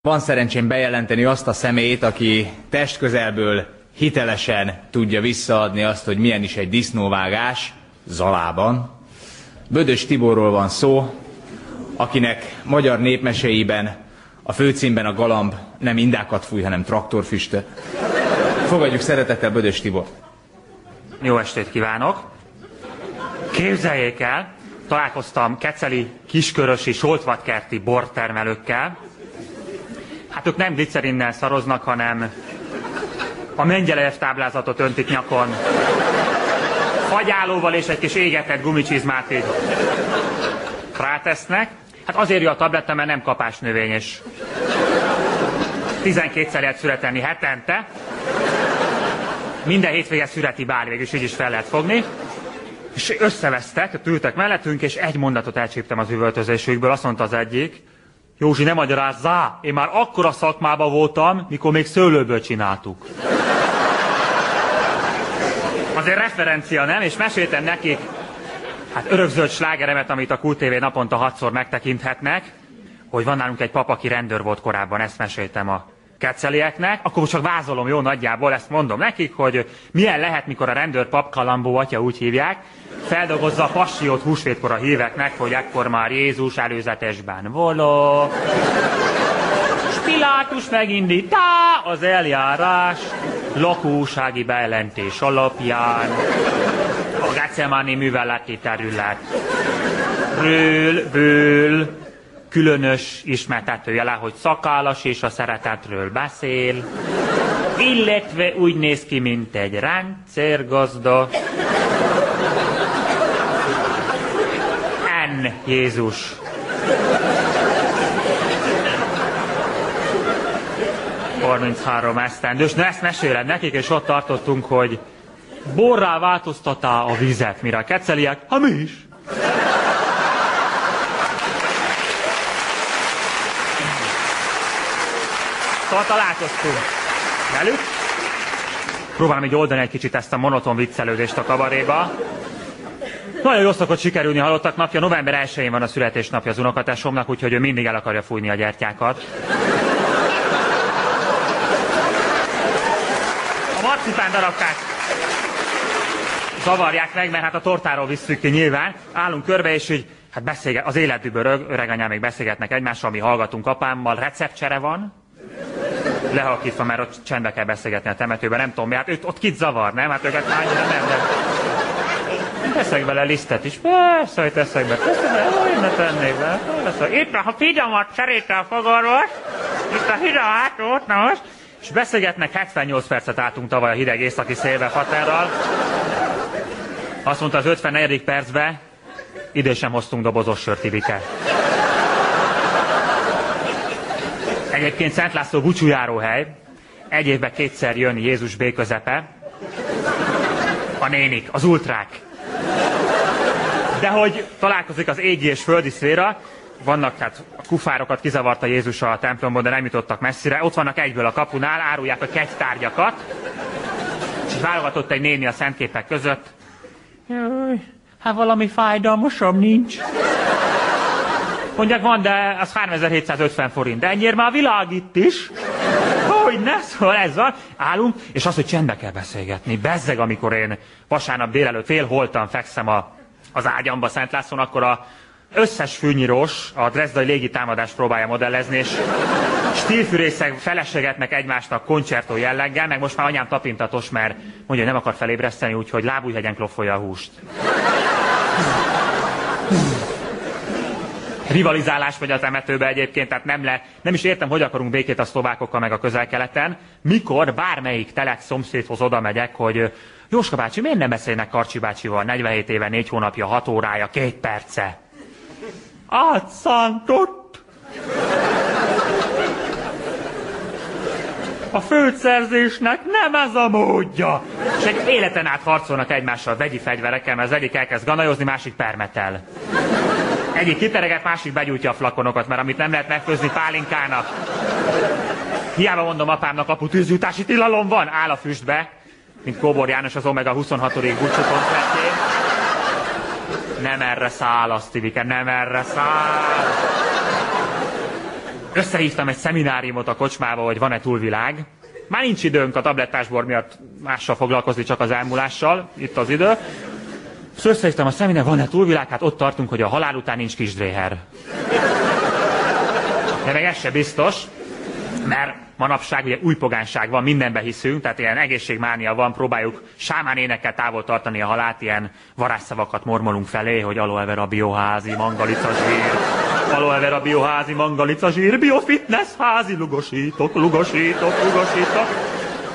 Van szerencsém bejelenteni azt a személyt, aki testközelből hitelesen tudja visszaadni azt, hogy milyen is egy disznóvágás Zalában. Bödös Tiborról van szó, akinek magyar népmeséiben a főcímben a galamb nem indákat fúj, hanem traktorfüstöt. Fogadjuk szeretettel Bödös Tibor. Jó estét kívánok! Képzeljék el, találkoztam keceli, kiskörösi, soltvatkerti bortermelőkkel. Hát ők nem glicerinnel szaroznak, hanem a Mengyelejev táblázatot öntik nyakon. Fagyálóval és egy kis égetett gumicsizmát így rátesznek. Hát azért jó a tabletta, mert nem kapásnövény, és 12-szer lehet szüretelni hetente. Minden hétvége szüreti bál, végülis így is fel lehet fogni. És összevesztek, ültek mellettünk, és egy mondatot elcsíptem az üvöltözésükből. Azt mondta az egyik: Józsi, ne magyarázzá, én már akkora szakmában voltam, mikor még szőlőből csináltuk. Azért referencia, nem? És meséltem nekik, hát örökzöld slágeremet, amit a Kult TV naponta 6-szor megtekinthetnek, hogy van nálunk egy pap, aki rendőr volt korábban, ezt meséltem a kecelieknek. Akkor most csak vázolom, jó, nagyjából ezt mondom nekik, hogy milyen lehet, mikor a rendőr pap, Kalambó atya, úgy hívják, feldolgozza a passiót húsvétkor a híveknek, hogy ekkor már Jézus előzetesben voló. És Pilátus megindítá az eljárás lakósági bejelentés alapján a Getsemani műveleti területről különös ismertetőjele, hogy szakállas és a szeretetről beszél, illetve úgy néz ki, mint egy rendszergazda. N. Jézus. ...33 esztendős. Na, ezt mesélem nekik, és ott tartottunk, hogy borrá változtatá a vizet, mire a keceliek, ha mi is. Szóval találkoztunk velük. Próbálom így oldani egy kicsit ezt a monoton viccelődést a kabaréba. Nagyon jól szokott sikerülni a halottak napja. November 1-én van a születésnapja az unokatesomnak, úgyhogy ő mindig el akarja fújni a gyertyákat. A marcipán darabkát zavarják meg, mert hát a tortáról visszük ki nyilván. Állunk körbe, és így hát beszélget, az életükből öreganyám még beszélgetnek egymással, mi hallgatunk apámmal, receptcsere van. Lehalkítva, mert ott csendbe kell beszélgetni a temetőben, nem tudom mi, hát ott kit zavar, nem? Hát őket már annyira nem, de... Teszek bele lisztet is, persze, hogy teszek be, hogy ne tennék be. Itt a fidamat cserélte a fogarvos, itt a hideg hátót, na most. És beszélgetnek, 78 percet álltunk tavaly a hideg északi szélbe Faterral. Azt mondta az 54. percben, ide sem hoztunk dobozos sört, Ivike. Egyébként Szent László búcsújáróhely, egy évben 2-szer jön Jézus B közepe, a nénik, az ultrák. De hogy találkozik az égi és földi szféra, vannak, hát a kufárokat kizavarta Jézus a templomból, de nem jutottak messzire, ott vannak egyből a kapunál, árulják a kegytárgyakat, és válogatott egy néni a szentképek között. Jaj, hát valami fájdalmasabb nincs. Mondják, van, de az 3750 forint. De ennyire már a világ itt is. Hogyne, szóval ez van. Állunk, és az, hogy csendbe kell beszélgetni. Bezzeg, amikor én vasárnap délelőtt félholtan fekszem az ágyamba Szent Lászlón, akkor az összes fűnyírós a drezdai légitámadást próbálja modellezni, és stílfűrészek feleségetnek egymásnak koncertó jelleggel, meg most már anyám tapintatos, mert mondja, hogy nem akar felébreszteni, úgyhogy lábújhegyen kloffolja a húst. Rivalizálás vagy a temetőbe egyébként, tehát nem is értem, hogy akarunk békét a szlovákokkal meg a Közel-Keleten, mikor bármelyik telek szomszédhoz oda megyek, hogy Jóska bácsi, miért nem beszélnek Karcsi bácsival 47 éve, 4 hónapja, 6 órája, 2 perce? Átszántott! A főszerzésnek nem ez a módja! És egy életen át harcolnak egymással vegyi fegyverekkel, mert az egyik elkezd ganajozni, másik permetel. Egyik kitereget, másik begyújtja a flakonokat, mert amit nem lehet megfőzni pálinkának. Hiába mondom apámnak, apu, tűzjutási tilalom van, áll a füstbe, mint Kóbor János az Omega 26. búcsúkoncertjén. Nem erre száll, azt Ivike, nem erre száll. Összehívtam egy szemináriumot a kocsmába, hogy van-e túlvilág. Már nincs időnk a tablettásbor miatt mással foglalkozni, csak az elmúlással. Itt az idő. Szóval összehívtam a szemináriumot, van-e túlvilág? Hát ott tartunk, hogy a halál után nincs kisdréher. De meg ez se biztos, mert manapság ugye új pogánság van, mindenbe hiszünk, tehát ilyen egészségmánia van, próbáljuk sámán énekkel távol tartani a halált, ilyen varázsszavakat mormolunk felé, hogy aloe vera bioházi, mangalica zsír, aloe vera bioházi, mangalica zsír, biofitness házi, lugosítok.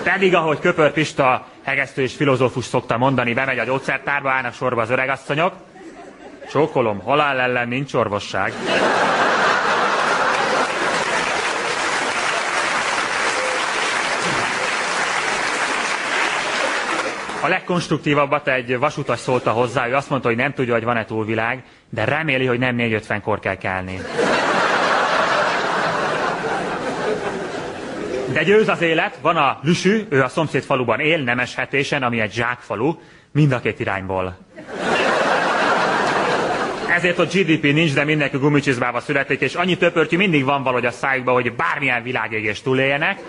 Pedig, ahogy Köpör Pista, hegesztő és filozófus szokta mondani, bemegy a gyógyszertárba, állnak sorba az öregasszonyok. Csókolom, halál ellen nincs orvosság. A legkonstruktívabbat egy vasutas szólta hozzá, ő azt mondta, hogy nem tudja, hogy van-e túlvilág, de reméli, hogy nem 4:50-kor kell kelni. De győz az élet, van a Lüsű, ő a szomszéd faluban él, Nemeshetésen, ami egy zsákfalu, mind a két irányból. Ezért ott GDP nincs, de mindenki gumicsizmába születik, és annyi töpörtyű mindig van valahogy a szájukban, hogy bármilyen világégést túléljenek.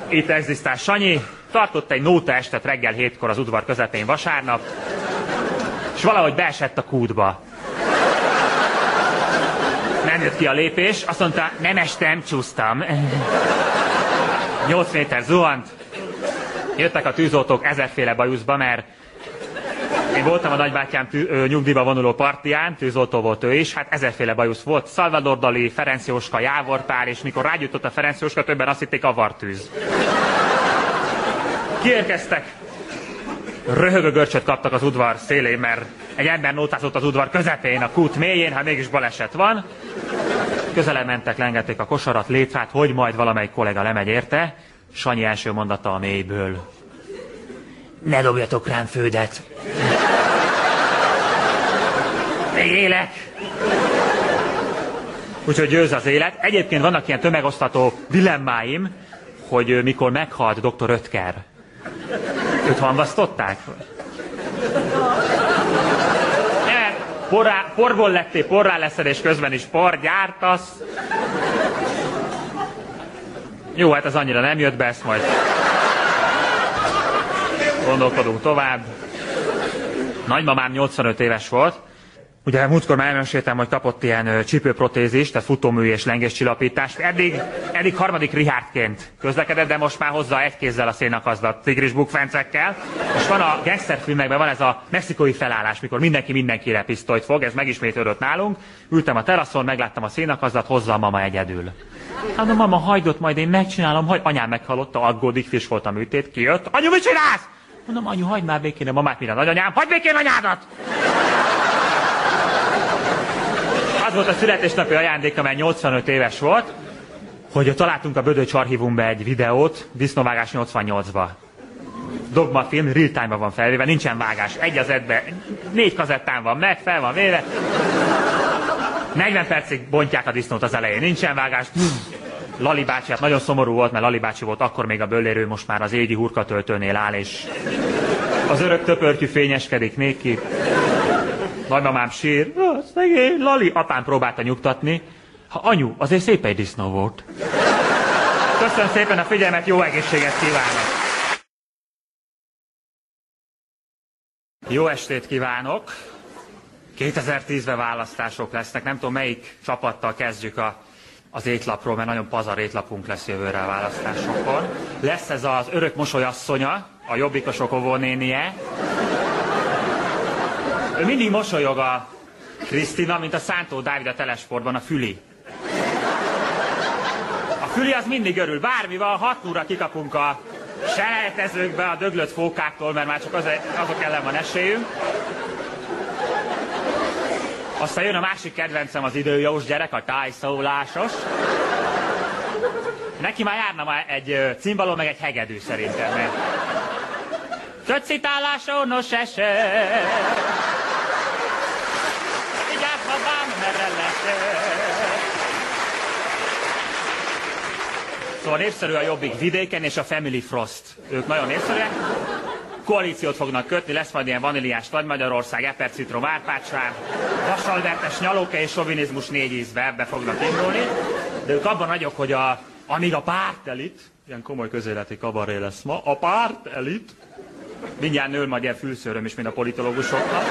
Itt egzisztál Sanyi, tartott egy nóta estet reggel 7-kor az udvar közepén vasárnap, és valahogy beesett a kútba. Nem jött ki a lépés, azt mondta, nem estem, csúsztam. 8 méter zuhant, jöttek a tűzoltók 1000-féle bajuszba, mert én voltam a nagybátyám nyugdíjba vonuló partiján, tűzoltó volt ő is, hát 1000-féle bajusz volt. Salvador Dali, Ferenc Jóska, Jávor Pál, és mikor rágyújtott a Ferenc Jóska, többen azt hitték avartűz. Kiérkeztek, röhögő görcsöt kaptak az udvar szélén, mert egy ember nótázott az udvar közepén, a kút mélyén, hát mégis baleset van. Közelebb mentek, lengették a kosarat, létrát, hogy majd valamelyik kollega lemegy érte. Sanyi első mondata a mélyből. Ne dobjatok rám fődet. Még élek. Úgyhogy győz az élet. Egyébként vannak ilyen tömegosztató dilemmáim, hogy mikor meghalt dr. Ötker. Őt hamvasztották? Porból lettél, porrá leszed, és közben is por gyártasz. Jó, hát ez annyira nem jött be, ezt majd gondolkodunk tovább. Nagymamám 85 éves volt. Ugye múltkor már elmeséltem, hogy kapott ilyen csípőprotézist, tehát futómű és lengéscsillapítást. Eddig harmadik Richardként közlekedett, de most már hozzá egy kézzel a szénakazdat tigris bukfencekkel. És van a gangsterfilmekben van ez a mexikói felállás, mikor mindenki mindenkire pisztolyt fog, ez megismétlődött nálunk. Ültem a teraszon, megláttam a szénakazdat, hozza a mama egyedül. Hát a mama hajdott, majd én megcsinálom, hogy anyám meghallotta, aggódik, friss volt a műtét, kijött. Anyu, mit csinálsz? Mondom, anyu, hagyd már békén a mamát, mire nagyanyám, hagyd békén anyádat! Az volt a születésnapi ajándéka, mert 85 éves volt, hogy találtunk a Bödöcs archívumba egy videót, disznóvágás 88-ba. Dogmafilm, real time-ban van felvéve, nincsen vágás, 1:1, 4 kazettán van meg, fel van véve. 40 percig bontják a disznót az elején, nincsen vágás. Lali bácsi, hát nagyon szomorú volt, mert Lali bácsi volt akkor még a böllérő, most már az égi hurkatöltőnél áll, és az örök töpörtyű fényeskedik néki. Nagymamám sír, szegény Lali. Apám próbálta nyugtatni. Ha anyu, azért szép egy disznó volt. Köszönöm szépen a figyelmet, jó egészséget kívánok! Jó estét kívánok! 2010-ben választások lesznek, nem tudom melyik csapattal kezdjük az étlapról, mert nagyon pazar étlapunk lesz jövőre a választásokon. Lesz ez az örök mosolyasszonya, a jobbikosok óvónénie. Ő mindig mosolyog a Krisztina, mint a Szántó Dávid a Telesportban, a Füli. A Füli az mindig örül, bármi van, 6 óra kikapunk a selejtezőkbe a döglött fókáktól, mert már csak azok ellen van esélyünk. Aztán jön a másik kedvencem, az időjós gyerek, a tájszólásos. Neki már járna már egy cimbalom, meg egy hegedű szerintem, mert... Töccitálásó, nos eset. Vigyázz, babám, merre lesett. Szóval népszerű a Jobbik vidéken, és a Family Frost. Ők nagyon népszerűek. Koalíciót fognak kötni, lesz majd ilyen vaníliás Nagy Magyarország, epercitrom, árpácsvár, vasalvertes nyalóka és sovinizmus 4 ízbe, ebbe fognak indulni. De ők abban nagyok, hogy amíg a pártelit, ilyen komoly közéleti kabaré lesz ma, a pártelit, mindjárt nől majd ilyen fülszőröm is, mint a politológusoknak,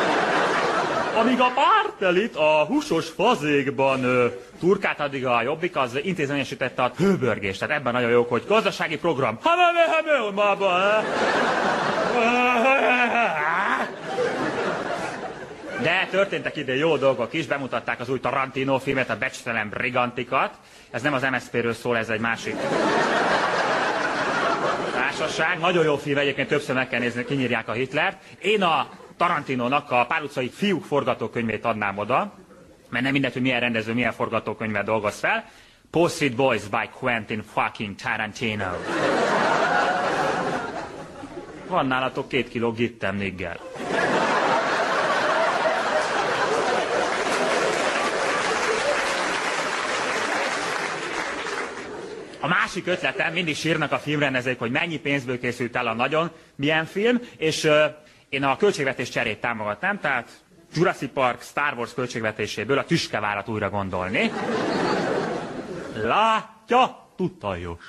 amíg a pártelit a húsos fazékban turkált, addig a Jobbik az intézményesítette a hőbörgést. Tehát ebben nagyon jók, hogy gazdasági program. De történtek ide jó dolgok is, bemutatták az új Tarantino filmet, a Becstelen Brigantikat. Ez nem az MSZP-ről szól, ez egy másik társaság. Nagyon jó film, egyébként többször meg kell nézni, kinyírják a Hitlert. Én a Tarantinónak a Pál utcai fiúk forgatókönyvét adnám oda, mert nem mindegy, hogy milyen rendező, milyen forgatókönyvet dolgoz fel. Paul Street Boys by Quentin fucking Tarantino. Van nálatok 2 kiló gittem niggel. A másik ötletem, mindig sírnak a filmrendezők, hogy mennyi pénzből készült el a nagyon milyen film, és én a költségvetés cserét támogatnám, tehát Jurassic Park, Star Wars költségvetéséből a tüskevárat újra gondolni. Látja, tutajos.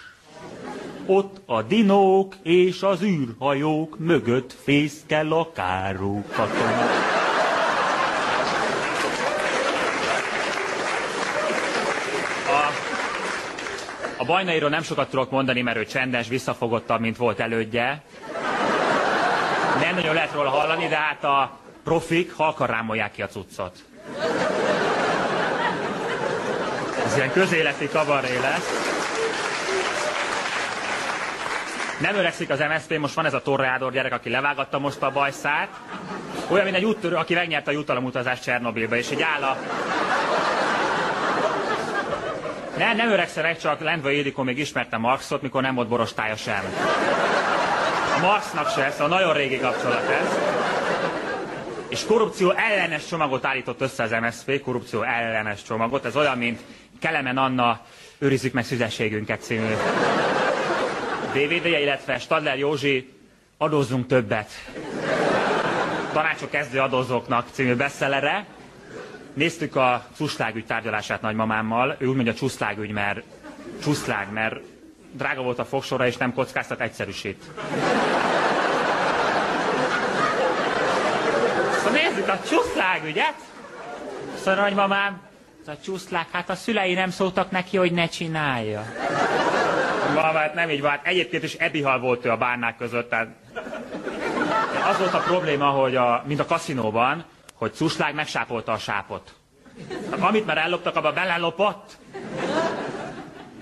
Ott a dinók és az űrhajók mögött fészkel a kárókatona. A Bajnairól nem sokat tudok mondani, mert ő csendes, visszafogottabb, mint volt elődje. Nem nagyon lehet róla hallani, de hát a profik halkan rámolják ki a cuccot. Ez ilyen közéleti kabaré lesz. Nem öregszik az MSZP, most van ez a Torreador gyerek, aki levágatta most a bajszát. Olyan, mint egy úttörő, aki megnyerte a jutalomutazást Csernobilba, és így áll a... Nem öregszenek, csak Lendvai Ildikó még ismerte Marxot, mikor nem volt borostája sem. A Marxnak se, szóval nagyon régi kapcsolat ez. És korrupció ellenes csomagot állított össze az MSZP, korrupció ellenes csomagot. Ez olyan, mint Kelemen Anna Őrizzük meg szüzességünket című DVD-je, illetve Stadler Józsi Adózzunk többet. Tanácsok kezdő adózóknak című bestsellerre. Néztük a Csuszlágügy tárgyalását nagymamámmal. Ő úgy mondja Csuszlágügy, mert Csuszlág, mert drága volt a fogsora, és nem kockáztat, egyszerűsít. Szóval nézzük a Csuszlágügyet. Szóval nagymamám, a Csuszlág, hát a szülei nem szóltak neki, hogy ne csinálja. Hát nem így van. Egyébként is ebihal volt ő a bárnák között. Tehát az volt a probléma, hogy mint a kaszinóban, hogy Csuszlág megsápolta a sápot. Tehát amit már elloptak, abba belelopott.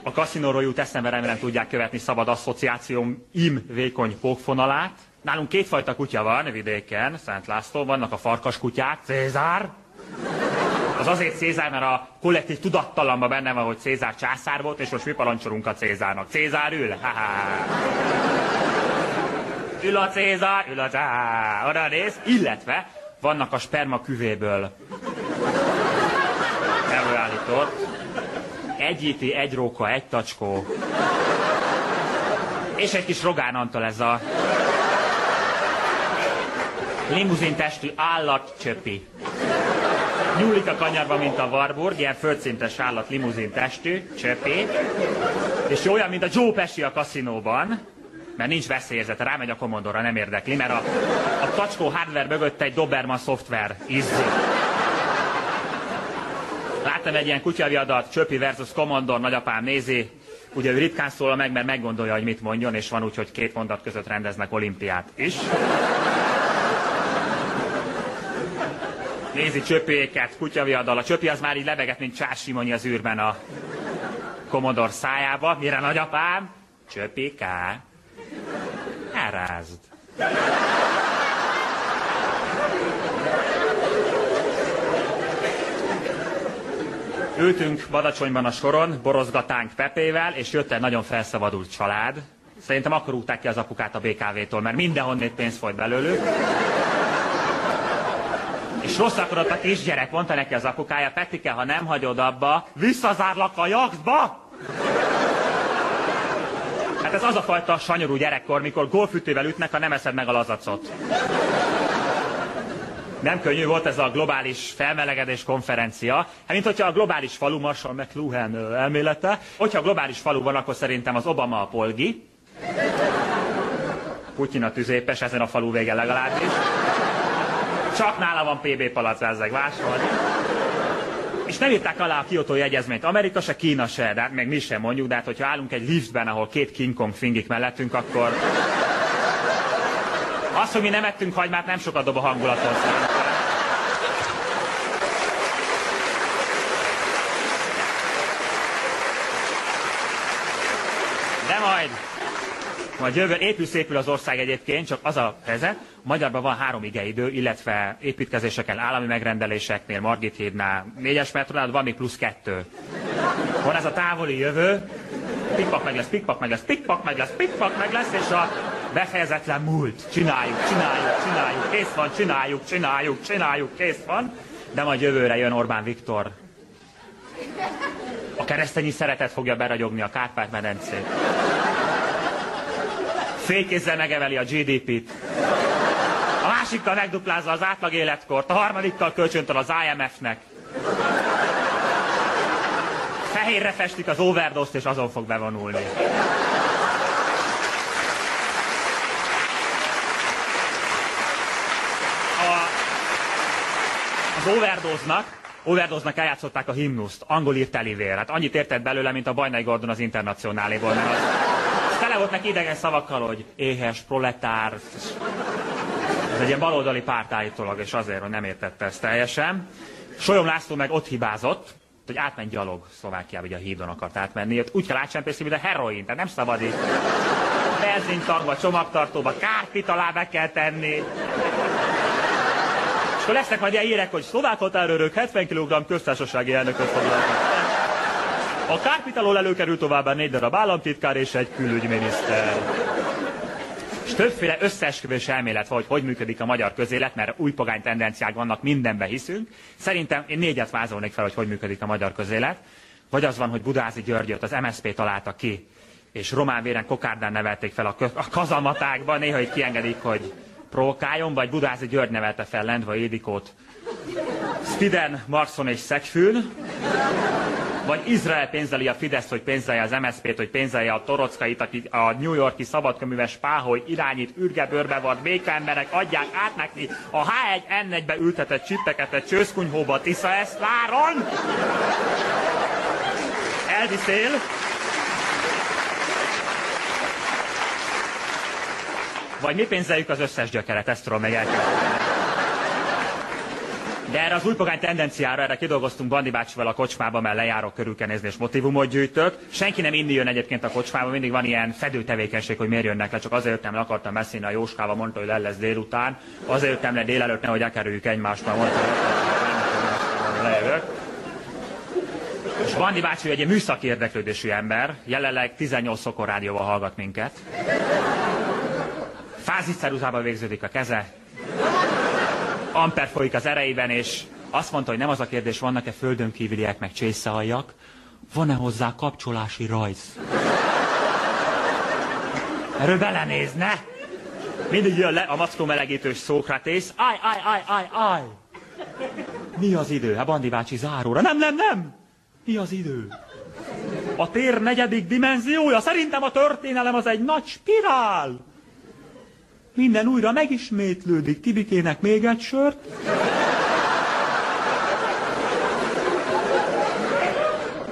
A kaszinóról jut eszembe, remélem tudják követni szabad asszociációm vékony pókfonalát. Nálunk 2 fajta kutya van vidéken, Szent László, vannak a farkaskutyák, Cézár. Az azért Cézár, mert a kollektív tudattalamban benne van, hogy Cézár császár volt, és most mi parancsolunk a Cézárnak. Cézár ül? Ha-ha. Ül a Cézár, ül a Cézár. Oda néz, illetve vannak a sperma küvéből előállított. Egy iti, egy róka, egy tacskó. És egy kis Rogán Antal, ez a limuzin testű állatcsöpi. Nyúlik a kanyarba, mint a Warburg, ilyen földszintes állat, limuzin testű, csöpi. És olyan, mint a Joe Pesci a kaszinóban, mert nincs veszélyérzete, rámegy a Commodore-ra, nem érdekli, mert a tacskó hardware mögött egy Doberman szoftver izzi. Láttam egy ilyen kutyaviadat, Csöpi versus Commodore, nagyapám nézi, ugye ő ritkán szól meg, mert meggondolja, hogy mit mondjon, és van úgy, hogy 2 mondat között rendeznek olimpiát is. Nézi Csöpiéket, kutyaviadal, a Csöpi az már így lebegett, mint Csás Simonyi az űrben a Commodore szájába. Mire nagyapám? Csöpiká, elrázd. Ültünk Badacsonyban a soron, borozgatánk Pepével, és jött egy nagyon felszabadult család. Szerintem akkor rúgták ki az apukát a BKV-tól, mert mindenhonnét pénz folyt belőlük. És rossz akarott a kisgyerek, mondta neki az apukája, Petike, ha nem hagyod abba, visszazárlak a jakszba! Hát ez az a fajta sanyarú gyerekkor, mikor gólfütővel ütnek, ha nem eszed meg a lazacot. Nem könnyű volt ez a globális felmelegedés konferencia. Hát mint hogyha a globális falu Marshall McLuhan elmélete. Hogyha a globális falu van, akkor szerintem az Obama a polgi. Putyin a tüzépes, ezen a falu vége legalábbis. Csak nála van PB palacázzeg máshol. És nem írták alá a Kiotói egyezményt. Amerika se, Kína se, de hát meg mi sem mondjuk, de hát hogyha állunk egy liftben, ahol 2 King Kong fingik mellettünk, akkor... Az, hogy mi nem ettünk hagymát, nem sokat dob a hangulaton szerintem. De majd jövő, épül-szépül az ország egyébként, csak az a helyzet, Magyarban van 3 igeidő, illetve építkezéseken, állami megrendeléseknél, Margit hídnál, 4-es metronál, van még plusz 2. Van ez a távoli jövő, pikpak meg lesz, pikpak meg lesz, pikpak meg lesz, pikpak meg lesz, és a befejezetlen múlt. Csináljuk, kész van, csináljuk, kész van. De majd jövőre jön Orbán Viktor. A keresztényi szeretet fogja beragyogni a Kárpát-medencét. Félkézzel megemeli a GDP-t. A másikkal megduplázza az átlag életkort, a harmadikkal kölcsöntől az IMF-nek. Fehérre festik az overdose-t, és azon fog bevonulni. Az overdose-nak eljátszották a himnuszt, angol írt Elivér. Hát annyit értett belőle, mint a Bajnai Gordon az Internacionáléból, mert az tele volt neki idegen szavakkal, hogy éhes, proletár. Ez egy ilyen baloldali párt állítólag, és azért, hogy nem értette ezt teljesen. Solyom László meg ott hibázott, hogy átment gyalog Szlovákiába, hogy a hídon akart átmenni. Úgy kell átsempészni, mint a heroin, tehát nem szabad így. Benzintankba, csomagtartóba, kárpit alá be kell tenni. És akkor lesznek majd ilyen hírek, hogy szlovák határőrök 70 kg köztársasági elnököt foglalnak. A kárpit alól előkerül továbbá 4 darab államtitkár és egy külügyminiszter. És többféle összeesküvős elmélet van, hogy működik a magyar közélet, mert új pogány tendenciák vannak, mindenbe hiszünk. Szerintem én 4-et vázolnék fel, hogy működik a magyar közélet. Vagy az van, hogy Budázi Györgyöt az MSZP találta ki, és román véren kokárdán nevelték fel a kazamatákban, néha itt kiengedik, hogy provokáljon, vagy Budázi György nevelte fel Lendvai Ildikót Spiden, Marxon és Szegfűn, vagy Izrael pénzeli a Fideszt, hogy pénzelje az MSZP-t, hogy pénzelje a Torockait, aki a New York-i szabadköműves Páholy irányít, ürgebőrbe van, békaemberek, adják át neki a H1N1-be ültetett csippeket egy csőszkunyhóba a Tisza-Eszláron. Elviszél. Vagy mi pénzeljük az összes gyökeret, ezt tudom még elképzelni. De erre az újpogány tendenciára, erre kidolgoztunk Bandi bácsival a kocsmába, mert lejárok, körül kell nézni és motivumot gyűjtök. Senki nem inni jön egyébként a kocsmába, mindig van ilyen fedő tevékenység, hogy miért jönnek le, csak azért jöttem le, akartam beszélni a Jóskával, mondta, hogy le lesz délután. Azért jöttem le délelőtt, nehogy elkerüljük egymást, mert mondta, hogy lejövök. És Bandi bácsi egy műszaki érdeklődésű ember, jelenleg 18 Szokor rádióval hallgat minket. Fázisceruzában végződik a keze. Amper folyik az erejében, és azt mondta, hogy nem az a kérdés, vannak-e földön kívüliek meg csészealjak, van-e hozzá kapcsolási rajz? Erről belenézne. Mindig jön le a mackó melegítős Szókratész. Aj. Mi az idő? Hát Bandi bácsi záróra. Nem. Mi az idő? A tér 4. dimenziója. Szerintem a történelem az egy nagy spirál. Minden újra megismétlődik. Tibikének még egy sört.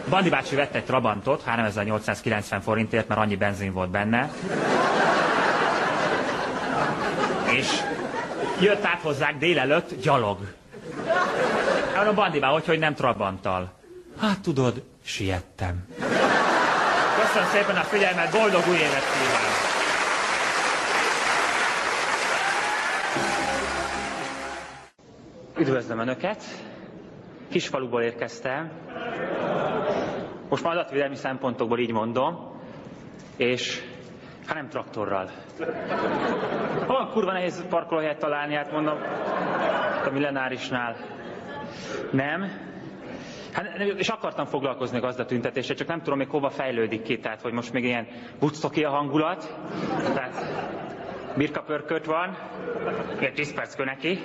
Bandi bácsi vett egy Trabantot, 3890 forintért, mert annyi benzin volt benne. És jött át hozzák délelőtt gyalog. Mondom, Bandi bá, hogy nem Trabanttal. Hát tudod, siettem. Köszönöm szépen a figyelmet, boldog új évet kívánok! Üdvözlöm Önöket! Kisfaluból érkeztem. Most már adatvédelmi szempontokból így mondom. És hát nem traktorral. Olyan kurva nehéz parkolóhelyet találni, hát mondom, a Millenárisnál. Nem. Hát, és akartam foglalkozni a gazdatüntetéssel, csak nem tudom még hova fejlődik ki, tehát hogy most még ilyen Woodstocki a hangulat. Tehát birkapörkölt van, 10 perckő neki.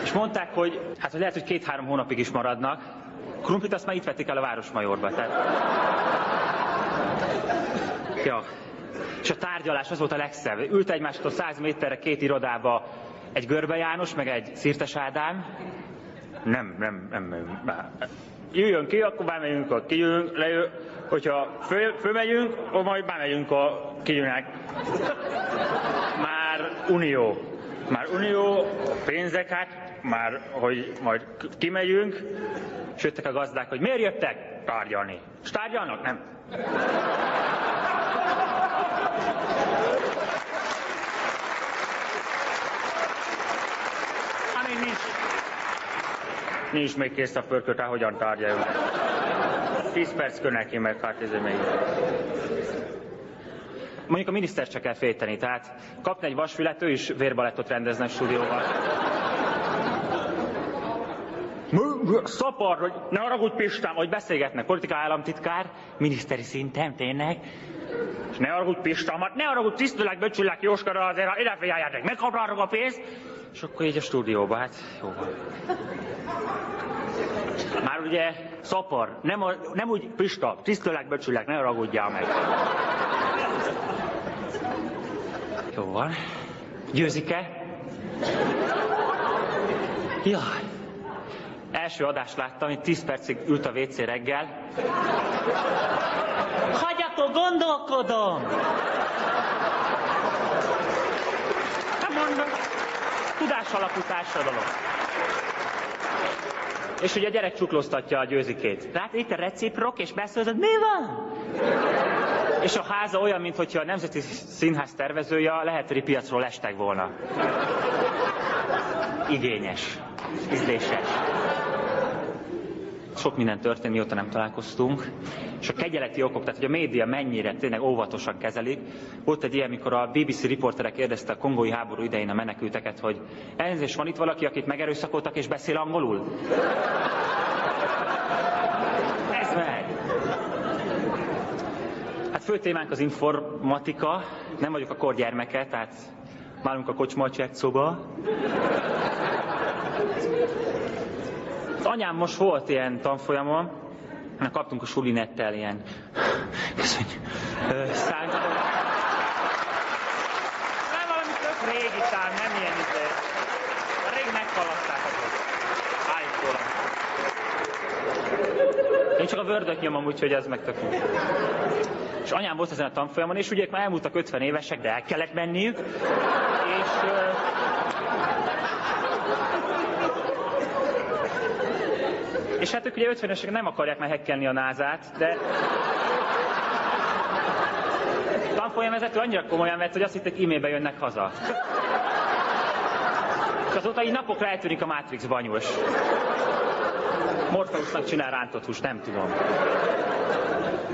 És mondták, hogy hát lehet, hogy 2-3 hónapig is maradnak. Krumplit azt már itt vették el a Városmajorba. Tehát... Ja. És a tárgyalás az volt a legszebb. Ült egymástól 100 méterre 2 irodába egy Görbe János, meg egy Szirtes Ádám. Nem. Jöjjön ki, akkor bemegyünk, kijövünk, lejön. Hogyha fölmegyünk, akkor majd bemegyünk a kijönnek. Már unió, pénzeket, már hogy majd kimegyünk. És jöttek a gazdák, hogy miért jöttek? Tárgyalni. És tárgyalnak? Nem. Amíg nincs még kész a pörkölt, hogyan tárgyaljunk. 10 perckő neki, meg hát ez még. Mondjuk a miniszter csak kell félteni, tehát kapni egy vasfület, ő is vérbalettot rendezne a stúdióban. Szapar, hogy ne haragudj Pistám, hogy beszélgetnek, politikai államtitkár, miniszteri szinten, tényleg. És ne haragudj Pistám, hát ne haragudj, tisztülek, böcsülek, Jóskara, azért ide figyeljetek, megkapnátok a pénzt. És akkor így a stúdióba, hát jó van. Már ugye szapar, nem úgy Pista, tisztülek, böcsülek, ne haragudjál meg. Jó van. Győzike? Jaj. Első adást láttam, hogy 10 percig ült a WC reggel. Hagyjatok, gondolkodom! Hát mondom, tudás alapú társadalom. És ugye a gyerek csuklóztatja a Győzikét. Lát, itt a reciprok, és beszélzed, mi van? És a háza olyan, mintha a Nemzeti Színház tervezője lehetőri piacról lestek volna. Igényes, ízléses. Sok minden történt, mióta nem találkoztunk. És a kegyeleti okok, tehát hogy a média mennyire tényleg óvatosan kezelik. Volt egy ilyen, mikor a BBC riporterek kérdezte a kongói háború idején a menekülteket, hogy elnézést, van itt valaki, akit megerőszakoltak és beszél angolul? Ez meg! Hát fő témánk az informatika. Nem vagyok a korgyermeke, tehát nálunk a kocsma a csetszóba. Az anyám most volt ilyen tanfolyamon, kaptunk a sulinettel ilyen... Köszönjük. Nem valami tök régi tán, nem ilyen izé. Rég meghaladták azok. Állítólag. Én csak a Wordöt nyomom, úgyhogy ez meg tök jó. És anyám volt ezen a tanfolyamon, és ugye már elmúltak 50 évesek, de el kellett menniük. És hát ők ugye 50-esek nem akarják már hekkelni a NASA-t, de... A tanfolyamvezető annyira komolyan vett, hogy azt hitték, e-mailbe jönnek haza. És azóta így napokra eltűnik a Matrix banyós. Morpheusnak csinál rántott húst, nem tudom.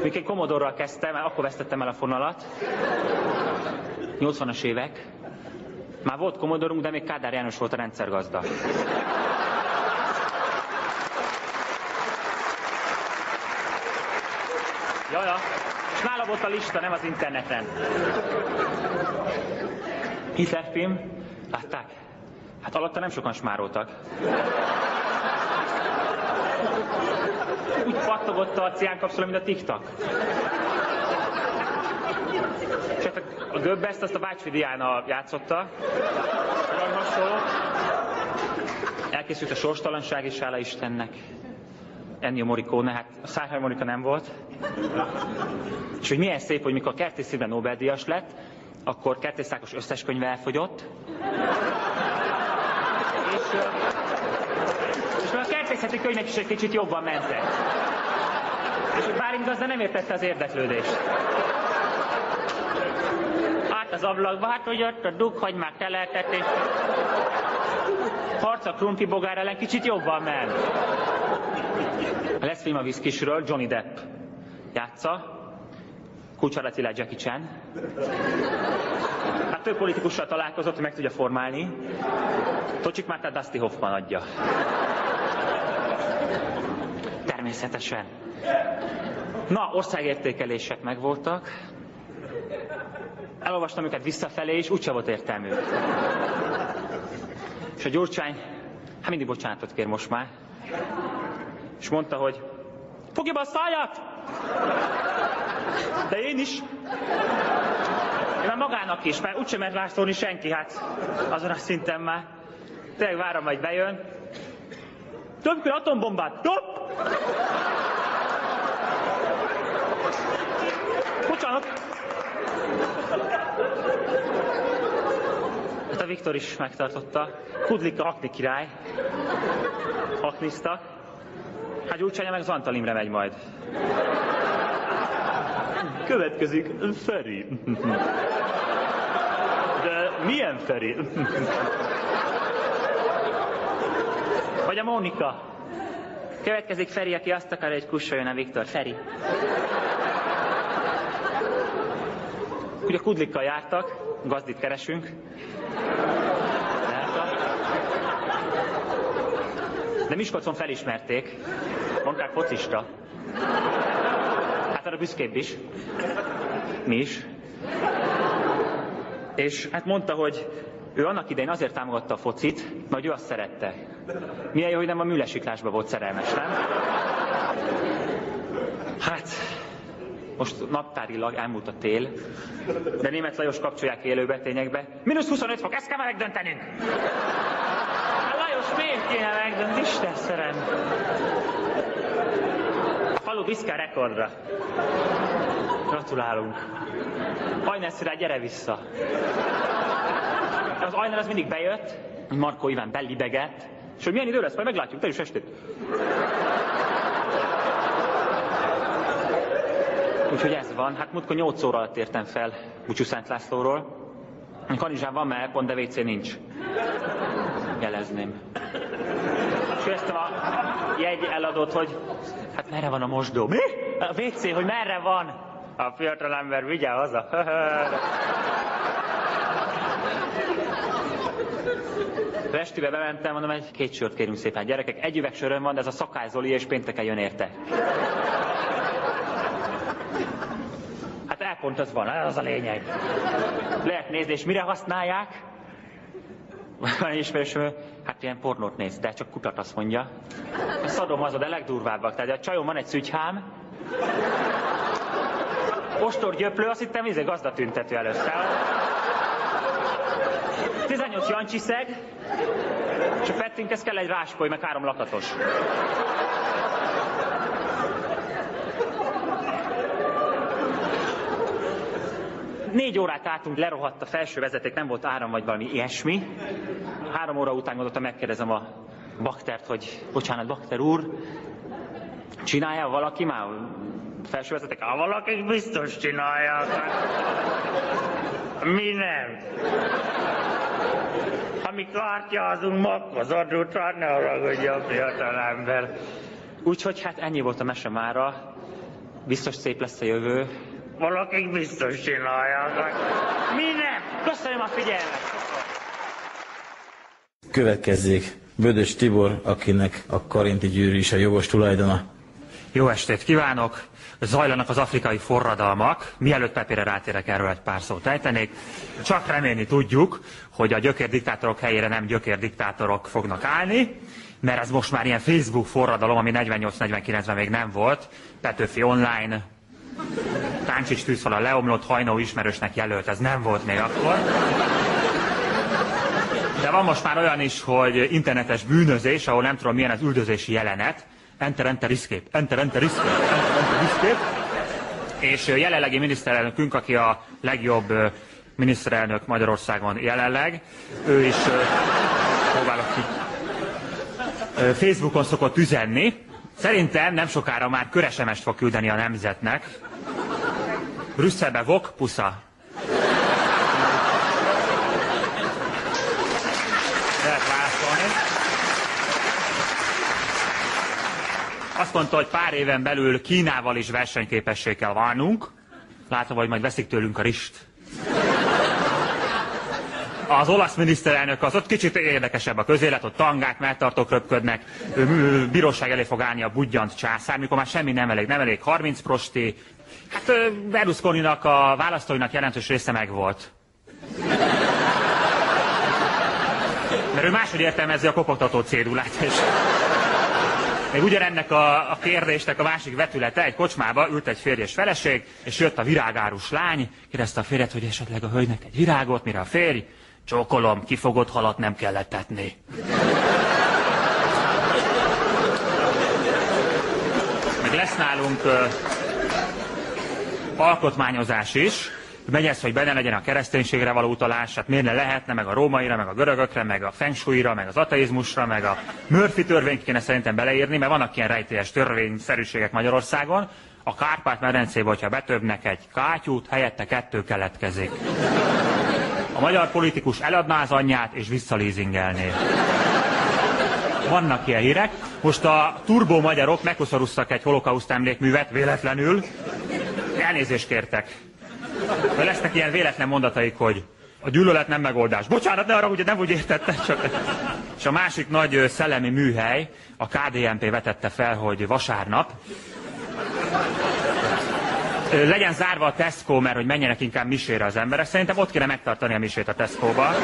Mikor én Commodore-ral kezdtem, akkor vesztettem el a fonalat. 80-as évek. Már volt Commodore-unk, de még Kádár János volt a rendszergazda. Jaja, és nála volt a lista, nem az interneten. Hitler film, látták? Hát alatta nem sokan smároltak. Úgy pattogott a ciánkapszula, mint a TikTok. És hát a Göbbelszt azt a Bácsfi Diana játszotta. Olyan hasonló. Elkészült a Sorstalanság is, hála Istennek. Ennio Morricone, hát a szárharmonika nem volt. És hogy milyen szép, hogy mikor Kertész Imre Nobel-díjas lett, akkor Kertész Ákos összes könyve elfogyott. És a kertészeti könyvek is egy kicsit jobban mentek. És Bálint gazda nem értette az érdeklődést. Hát az ablakba, hát hogy ott a dughagymák teleltetés. Harc a krumplibogár ellen kicsit jobban ment. Lesz film a Viszkisről, Johnny Depp játsza, kulcsalatilag Jackie Chan. Hát több politikussal találkozott, hogy meg tudja formálni. Tocsik Mártát Dusty Hoffman adja. Természetesen. Na, országértékelések megvoltak. Elolvastam őket visszafelé, és úgyse volt értelmű. És a Gyurcsány, hát mindig bocsánatot kér most már, és mondta, hogy fogja be a száját! De én is. Én már magának is, mert úgysem mert rászólni senki, hát azon a szinten már. Tényleg várom, majd bejön. Többkör atombombát! Dob! Bocsánat! Hát a Viktor is megtartotta. Kudlika akni király. Akniztak. Hát Gyurcsánya meg Zantal Imre megy majd. Következik Feri. De milyen Feri? Vagy a Mónika. Következik Feri, aki azt akar, hogy kussoljon a Viktor. Feri. Ugye Kudlikkal jártak, gazdit keresünk. De Miskolcon felismerték. Mondták, focista. Hát arra büszkébb is. Mi is. És hát mondta, hogy ő annak idején azért támogatta a focit, mert ő azt szerette. Milyen jó, hogy nem a műlesiklásban volt szerelmes, nem? Hát, most naptárilag elmúlt a tél, de Németh Lajos kapcsolják élőbetényekbe. -25 fok, ezt kell megdöntenünk! Lajos, miért kéne megdönteni? Isten szerem! A falu viszkál rekordra. Gratulálunk. Ajneszre, gyere vissza. Az Ajnár az mindig bejött, Markó Iván bellibegett, és hogy milyen idő lesz, majd meglátjuk, te is estét. Úgyhogy ez van. Hát múltkor 8 óra alatt értem fel Bucsú Szent Lászlóról. Kanizsán van melpont, de WC nincs. Jelezném. És éreztem a jegy eladott, hogy hát merre van a mosdó? Mi? A WC, hogy merre van? A fiatalember vigyel haza. Restibe bementem, mondom, egy 2 sört kérünk szépen. Gyerekek, 1 üveg söröm van, de ez a Szakály Zoli, és pénteken jön érte. Hát elpont az van, az a lényeg. Lehet nézni, és mire használják? Van ismerősöm, hát ilyen pornót néz, de csak kutat, azt mondja. A szadom az a legdurvábbak, tehát a csajom van egy szügyhám, ostorgyöplő, azt hittem, gazdatüntető először. 18 jancsiszeg, és a Pettinkhez kell egy ráspoly, meg 3 lakatos. Négy órát álltunk, lerohadt a felső vezeték, nem volt áram, vagy valami ilyesmi. 3 óra után gondoltam, megkérdezem a baktert, hogy bocsánat, bakter úr, csinálja valaki már felső vezeték? Valaki biztos csinálja. Mi nem? Ha mi kártyázunk, makkoz adótán, ne haragudja a fiatalember. Úgyhogy hát ennyi volt a mese mára. Biztos szép lesz a jövő. Valakik biztos csinálják. Mi nem? Köszönöm a figyelmet. Következzék Bödös Tibor, akinek a Karinti gyűrű is a jogos tulajdona. Jó estét kívánok! Zajlanak az afrikai forradalmak. Mielőtt Pepére rátérek, erről egy pár szót ejtenék. Csak remélni tudjuk, hogy a gyökérdiktátorok helyére nem gyökérdiktátorok fognak állni, mert ez most már ilyen Facebook forradalom, ami 48-49-ben még nem volt. Petőfi online, Táncsics tűzfala leomlott, Hajnó ismerősnek jelölt, ez nem volt még akkor. De van most már olyan is, hogy internetes bűnözés, ahol nem tudom milyen az üldözési jelenet. Enter, enter, escape, enter, enter, escape, enter, enter, escape. És jelenlegi miniszterelnökünk, aki a legjobb miniszterelnök Magyarországon jelenleg, ő is próbálok ki. Facebookon szokott üzenni. Szerintem nem sokára már köresemest fog küldeni a Nemzetnek. Brüsszelbe vok, pusza. Lehet válaszolni. Azt mondta, hogy pár éven belül Kínával is versenyképessé kell válnunk. Látom, hogy majd veszik tőlünk a rist. Az olasz miniszterelnök az ott kicsit érdekesebb a közélet, ott tangák, melltartók röpködnek, bíróság elé fog állni a budjant császár, mikor már semmi nem elég 30 prosti. Hát Berlusconinak a választóinak jelentős része megvolt. Mert ő máshogy értelmezi a kopogtató cédulát, és még ugyanennek a kérdésnek a másik vetülete, egy kocsmába ült egy férj és feleség, és jött a virágárus lány, kérdezte a férjet, hogy esetleg a hölgynek egy virágot, mire a férj, csókolom, kifogott halat nem kellett tetni. Meg lesz nálunk alkotmányozás is, megy ez, hogy benne legyen a kereszténységre való utalás, hát miért ne lehetne, meg a rómaira, meg a görögökre, meg a feng shuira, meg az ateizmusra, meg a Murphy törvényt kéne szerintem beleírni, mert vannak ilyen rejtélyes törvényszerűségek Magyarországon. A Kárpát-medencébe, hogyha betöbnek egy kátyút, helyette 2 keletkezik. A magyar politikus eladná az anyját és visszalízingelné. Vannak ilyen hírek. Most a turbó magyarok megkoszorúztak egy holokauszt emlékművet véletlenül. Elnézést kértek. De lesznek ilyen véletlen mondataik, hogy a gyűlölet nem megoldás. Bocsánat, ne arra, hogy nem úgy értette, csak... És a másik nagy szellemi műhely, a KDNP vetette fel, hogy vasárnap legyen zárva a Tesco, mert hogy menjenek inkább misére az emberek. Szerintem ott kéne megtartani a misét a Tesco-ba.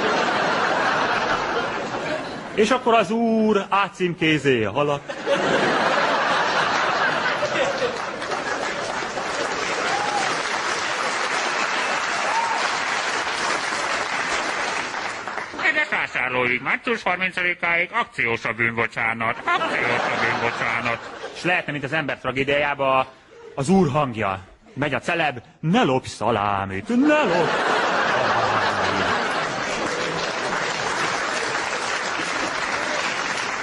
És akkor az úr átcímkézi a halat. Vásárlóig, március 30-áig akciós a bűnbocsánat, És lehetne, mint az ember tragédiájában az úr hangja. Megy a celeb, ne lopj szalámit, ne lopj szalámit.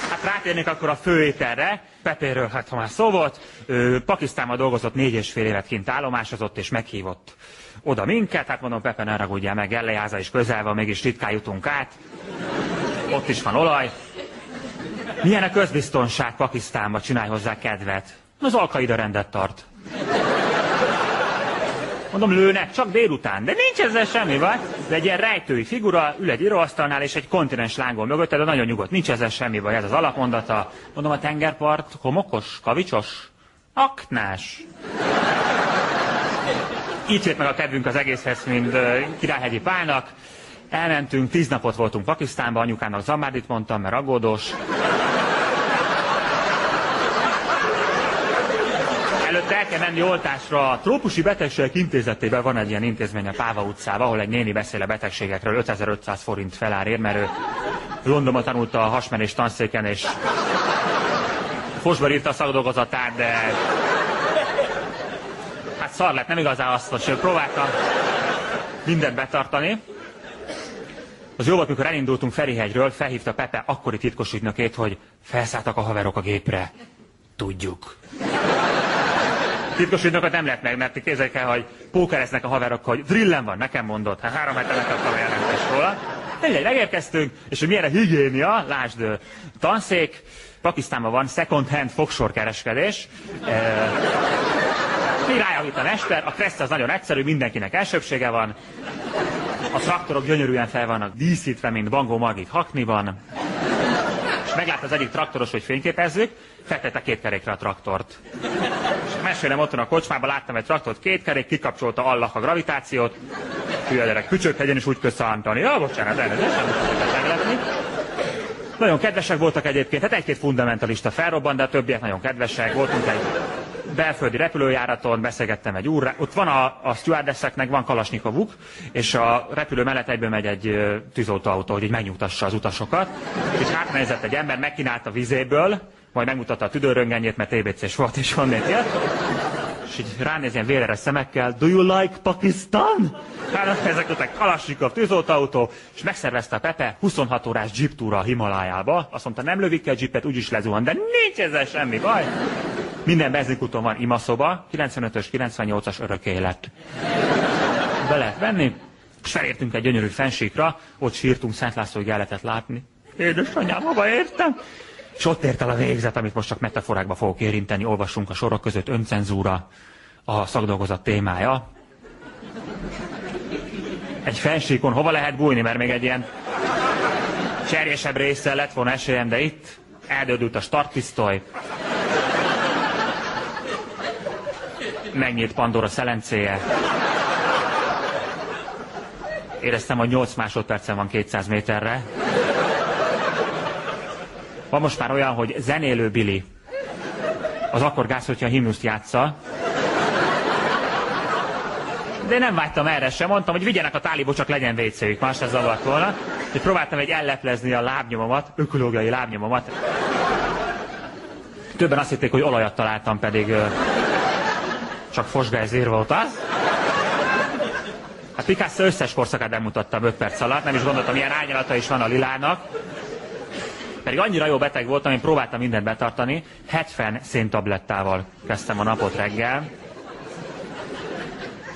Hát rátérnék akkor a főételre. Pepéről, hát ha már szó volt, Pakisztánban dolgozott 4,5 évet kint állomásozott és meghívott oda minket, hát mondom, Pepe, ne ragudjál meg, Ellejáza is közel van, mégis ritkán jutunk át. Ott is van olaj. Milyen a közbiztonság Pakisztánban, csinálj hozzá kedvet. Az Al-Qaida rendet tart. Mondom, lőnek, csak délután, de nincs ezzel semmi baj. De egy ilyen rejtői figura, ül egy íróasztalnál, és egy kontinens lángol mögötte, de nagyon nyugodt, nincs ezzel semmi baj, ez az alapmondata. Mondom, a tengerpart homokos, kavicsos, aknás. Így jött meg a kedvünk az egészhez, mint Királyhegyi Pálnak. Elmentünk, 10 napot voltunk Pakisztánban, anyukának Zamárdit mondtam, mert aggódós. Előtte el kell menni oltásra. A Trópusi Betegségek Intézetében van egy ilyen intézmény a Páva utcában, ahol egy néni beszél a betegségekről, 5500 forint felárért, mert ő Londonban tanulta a hasmenés tanszéken, és fosba írta a szakdolgozatát, de hát szar lett, nem igazán hasznos. Próbáltam mindent betartani. Az jó volt, mikor elindultunk Ferihegyről, felhívta Pepe akkori titkos ügynökét, hogy felszálltak a haverok a gépre. Tudjuk. Titkos ügynököt nem lett meg, mert képzeljük el, hogy pókereznek a haverok, hogy drillen van, nekem mondott. Hát 3 hete megkaptam a jelentést róla. Megérkeztünk, és hogy milyen a higiénia, lásd, tanszék, Pakisztánban van second hand fogsorkereskedés. Rájavít a mester, a kressz az nagyon egyszerű, mindenkinek elsőbsége van. A traktorok gyönyörűen fel vannak díszítve, mint Bangó Margit hakniban. És meglát az egyik traktoros, hogy fényképezzük, feltette 2 kerékre a traktort. És mesélem otthon a kocsmában, láttam egy traktort, 2 kerék, kikapcsolta Allah a gravitációt. Hülye gyerek, Pücsökhegyen is úgy köszöntani. Ja, bocsánat, elnézést, nem tudok meglepni. Nagyon kedvesek voltak egyébként, hát 1-2 fundamentalista felrobban, de a többiek nagyon kedvesek. Voltunk egy belföldi repülőjáraton, beszélgettem egy úrral. Ott van a stewardesseknek, van kalasnyikovuk, és a repülő mellett egyből megy egy tűzoltóautó, hogy így megnyugtassa az utasokat. És átnézett egy ember, megkínálta vizéből, majd megmutatta a tüdőröntgenjét, mert TBC-s volt, és honnét jött. És így ránéz ilyen véleres szemekkel, do you like Pakistan? Hát ezek után kalasnyikov, tűzoltóautó, és megszervezte a Pepe 26 órás jeep túra a Himalájába. Azt mondta, nem lövik el jeepet, úgyis lezuhan, de nincs ezzel semmi baj. Minden benzinkúton van imaszoba, 95-ös, 98-as örök élet. Be lehet venni, és felértünk egy gyönyörű fensíkra, ott sírtunk, Szent Lászlóig el lehetett látni. Édesanyám, hova értem? És ott ért el a végzet, amit most csak metaforákba fogok érinteni, olvassunk a sorok között, öncenzúra, a szakdolgozat témája. egy fensíkon hova lehet bújni, mert még egy ilyen cserjésebb résszel lett volna esélyem, de itt eldődült a startpisztoly. Megnyílt Pandora szelencéje. Éreztem, hogy 8 másodpercen van 200 méterre. Van most már olyan, hogy zenélő Billy. Az akkor gáz, hogyha a himnuszt játsza. De én nem vágytam erre sem, mondtam, hogy vigyenek a tálibok, csak legyen WC-jük, más se zavart volna. És próbáltam egy elleplezni a lábnyomomat, ökológiai lábnyomomat. Többen azt hitték, hogy olajat találtam, pedig csak fosgázér volt az. Hát Picasso összes korszakát bemutattam 5 perc alatt, nem is gondoltam, milyen árnyalata is van a lilának. Pedig annyira jó beteg voltam, én próbáltam mindent betartani. 70 széntablettával kezdtem a napot reggel.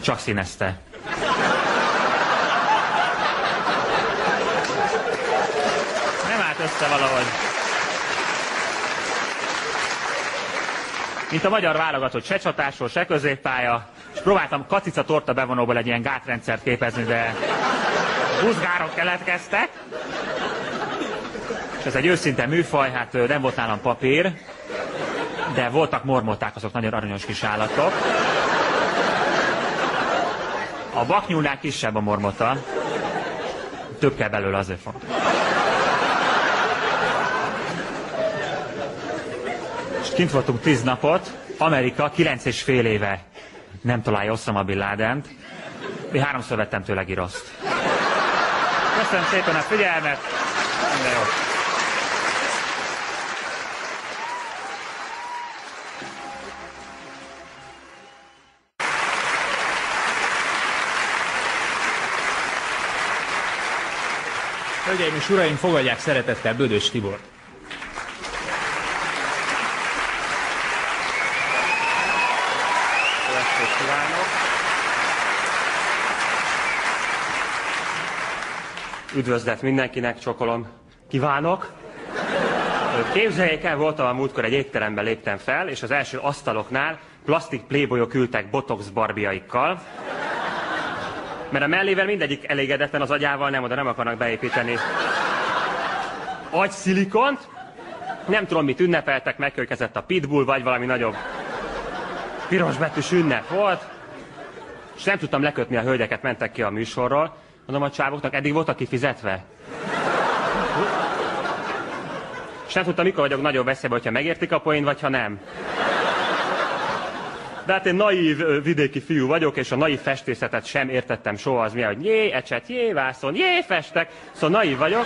Csak színezte. Nem állt össze valahogy. Mint a magyar válogatott, se csatásról, se középpálya. És próbáltam kacica torta bevonóból egy ilyen gátrendszert képezni, de buzgárok keletkeztek. És ez egy őszinte műfaj, hát nem volt nálam papír, de voltak mormoták, azok nagyon aranyos kis állatok. A vaknyúlnál kisebb a mormota. Több kell belőle, azért fontos. És kint voltunk 10 napot, Amerika 9,5 éve nem találja Osama Bin Ladent. Én 3-szor vettem tőle giroszt. Köszönöm szépen a figyelmet. Minden jó. Hölgyeim és uraim, fogadják szeretettel Bödös Tibort. Üdvözlet mindenkinek, csokolom. Kívánok! Képzeljék el, voltam a múltkor egy étterembe, léptem fel, és az első asztaloknál plastik playboyok ültek botox barbiaikkal, mert a mellével mindegyik elégedetlen az agyával, nem oda nem akarnak beépíteni agyszilikont. Nem tudom, mit ünnepeltek, megkövetkezett a Pitbull, vagy valami nagyobb pirosbetűs ünnep volt. És nem tudtam lekötni a hölgyeket, mentek ki a műsorról. Mondom a csávoknak, eddig voltak kifizetve. És nem tudtam, mikor vagyok nagyobb veszélyben, hogyha megértik a poén, vagy ha nem. De hát én naív vidéki fiú vagyok, és a naív festészetet sem értettem soha, az milyen, hogy jé, ecset, jé, vászon, jé, festek. Szóval naív vagyok.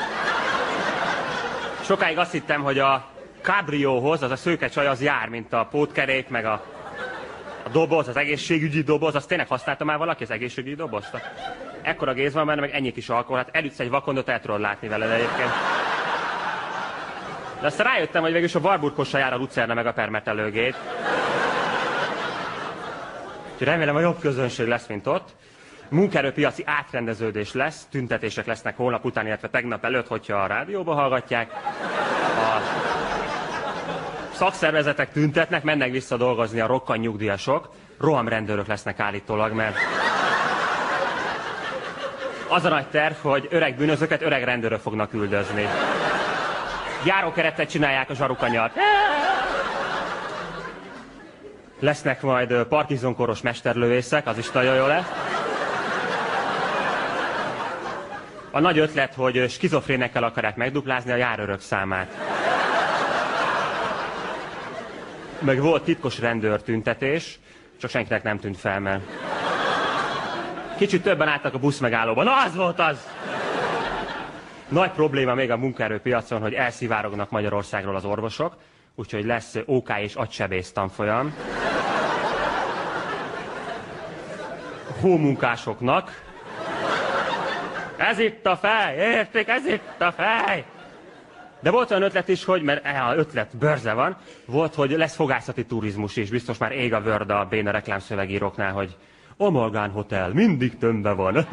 Sokáig azt hittem, hogy a cabrióhoz, az a szőke csaj, az jár, mint a pótkerék, meg a doboz, az egészségügyi doboz. Azt tényleg használta már valaki, az egészségügyi dobozt? Ekkora géz van benne, meg ennyi kis alkohol. Hát elütsz egy vakondot, el tudod látni veled egyébként. De aztán rájöttem, hogy végülis a Warburg-Kossal jár a lucerna meg a permetelőgét. Úgyhogy remélem, a jobb közönség lesz, mint ott. Munkaerőpiaci átrendeződés lesz, tüntetések lesznek holnap után, illetve tegnap előtt, hogyha a rádióba hallgatják. A szakszervezetek tüntetnek, mennek vissza dolgozni a rokkantnyugdíjasok. Rohamrendőrök lesznek állítólag, mert az a nagy terv, hogy öreg bűnözőket öreg rendőrök fognak üldözni. Járókeretet csinálják a zsarukanyart. Lesznek majd Parkinson-koros mesterlövészek, az is nagyon jó lesz. A nagy ötlet, hogy skizofrénekkel akarják megduplázni a járőrök számát. Meg volt titkos rendőrtüntetés, csak senkinek nem tűnt fel, mert kicsit többen álltak a buszmegállóban. Na, az volt az! Nagy probléma még a munkaerőpiacon, hogy elszivárognak Magyarországról az orvosok, úgyhogy lesz OK és agysebész tanfolyam. Hómunkásoknak. Ez itt a fej, érték, ez itt a fej! De volt olyan ötlet is, hogy, mert ötlet bőrze van, volt, hogy lesz fogászati turizmus is, biztos már ég a vörd a béna reklámszövegíróknál, hogy Amalgán Hotel mindig tömve van.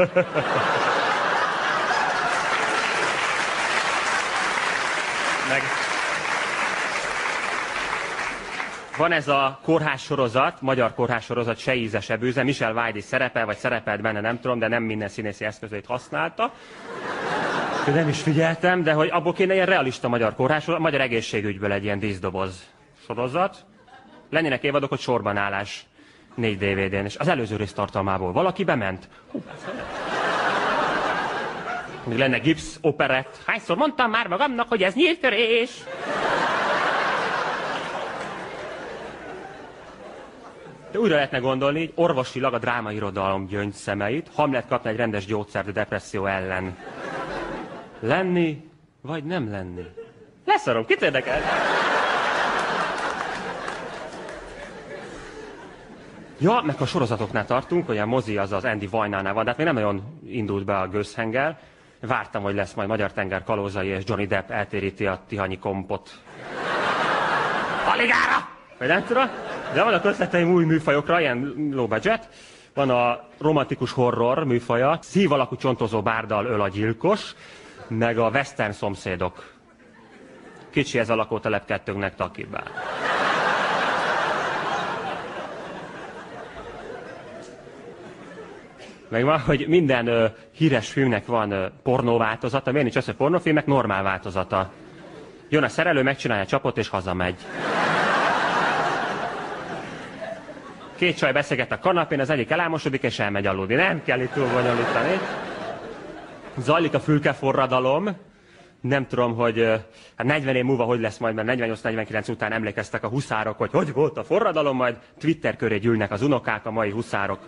Van ez a kórház sorozat, magyar kórház sorozat, Se íze, se bűze. Michel Weid is szerepel, vagy szerepelt benne, nem tudom, de nem minden színészi eszközét használta. Nem is figyeltem, de hogy abból kéne ilyen realista magyar kórház sorozat, magyar egészségügyből egy ilyen díszdoboz sorozat. Lennének évadok, hogy sorban állás 4 DVD-n, és az előző rész tartalmából valaki bement. Még lenne gipsz, operett. Hányszor mondtam már magamnak, hogy ez nyíltörés? De újra lehetne gondolni, hogy orvosilag a drámairodalom gyöngyszemeit, Hamlet kapna egy rendes gyógyszert a depresszió ellen. Lenni, vagy nem lenni? Leszarom, kit érdekel? Ja, meg a sorozatoknál tartunk, hogy a mozi az Andy Vajnánál van, de hát még nem nagyon indult be a gőzhengel. Vártam, hogy lesz majd Magyar tenger kalózai, és Johnny Depp eltéríti a tihanyi kompot. Aligára! Vagy nem tudom. De van a közleteim új műfajokra, ilyen low budget. Van a romantikus horror műfaja, szív alakú csontozó bárdal öl a gyilkos, meg a western szomszédok. Kicsi ez a lakótelep, kettőnknek takibál. Meg van, hogy minden híres filmnek van pornóváltozata, miért nincs az, hogy pornófilmek normál változata. Jön a szerelő, megcsinálja a csapot és hazamegy. 2 csaj beszélget a kanapén, az egyik elámosodik és elmegy aludni. Nem kell itt túl bonyolítani. Zajlik a fülkeforradalom. Nem tudom, hogy hát 40 év múlva hogy lesz majd, mert 48-49 után emlékeztek a huszárok, hogy volt a forradalom, majd Twitter köré gyűlnek az unokák, a mai huszárok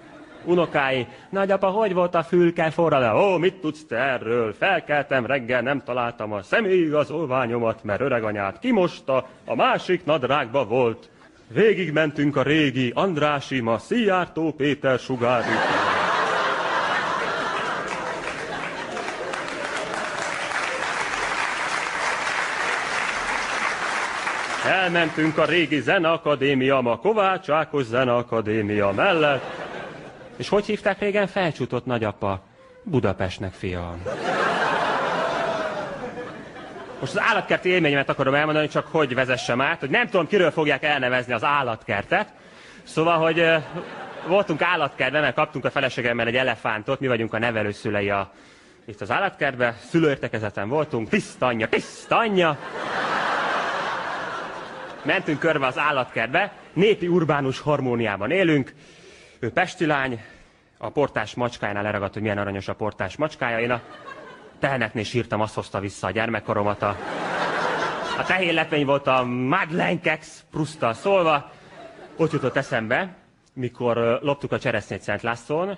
unokái. Nagyapa, hogy volt a fülkeforradalom? Ó, mit tudsz te erről? Felkeltem reggel, nem találtam a személyigazolványomat, mert öreganyát kimosta, a másik nadrágba volt. Végig mentünk a régi Andrássy, ma Szijjártó Péter sugári. Elmentünk a régi Zeneakadémia, ma Kovács Ákos Zeneakadémia mellett. És hogy hívták régen? Felcsútott nagyapa. Budapestnek, fiam. Most az állatkerti élményemet akarom elmondani, csak hogy vezessem át, hogy nem tudom, kiről fogják elnevezni az állatkertet. Szóval, hogy voltunk állatkertben, mert kaptunk a feleségemmel egy elefántot, mi vagyunk a nevelőszülei itt az állatkertben, szülőértekezeten voltunk, tiszta anyja. Mentünk körbe az állatkertbe, népi urbánus harmóniában élünk. Ő pesti lány, a portás macskájánál leragadt, hogy milyen aranyos a portás macskája. Én a teheneknél sírtam, azt hozta vissza a gyermekkoromat. A tehérlepvény volt a Madeleine Kex, Prusztal szólva. Ott jutott eszembe, mikor loptuk a cseresznyét Szent Lászlón,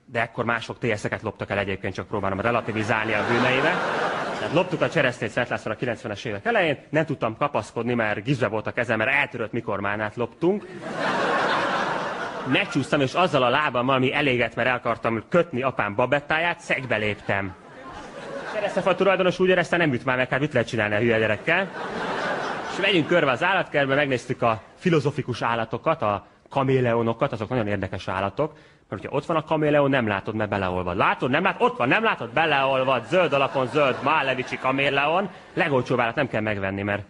de ekkor mások TS-eket loptak el, egyébként csak próbálom relativizálni a bűneimet. Tehát loptuk a cseresznyét Szent Lászlón a 90-es évek elején, nem tudtam kapaszkodni, mert gizbe volt a kezem, mert eltörött mikormánát loptunk. Megcsúsztam, és azzal a lábammal, ami elégett, mert el akartam kötni apám babettáját, szegbe léptem. Keresztefa tulajdonos úgy érezte, nem üt már meg, hát mit lehet csinálni a hülye gyerekkel. És megyünk körbe az állatkertbe, megnéztük a filozofikus állatokat, a kaméleonokat, azok nagyon érdekes állatok. Mert hogyha ott van a kaméleon, nem látod, mert beleolvad. Látod, nem látod? Ott van, nem látod? Beleolvad, zöld alapon zöld, Málevicsi kaméleon. Legolcsóbb állat nem kell megvenni, mert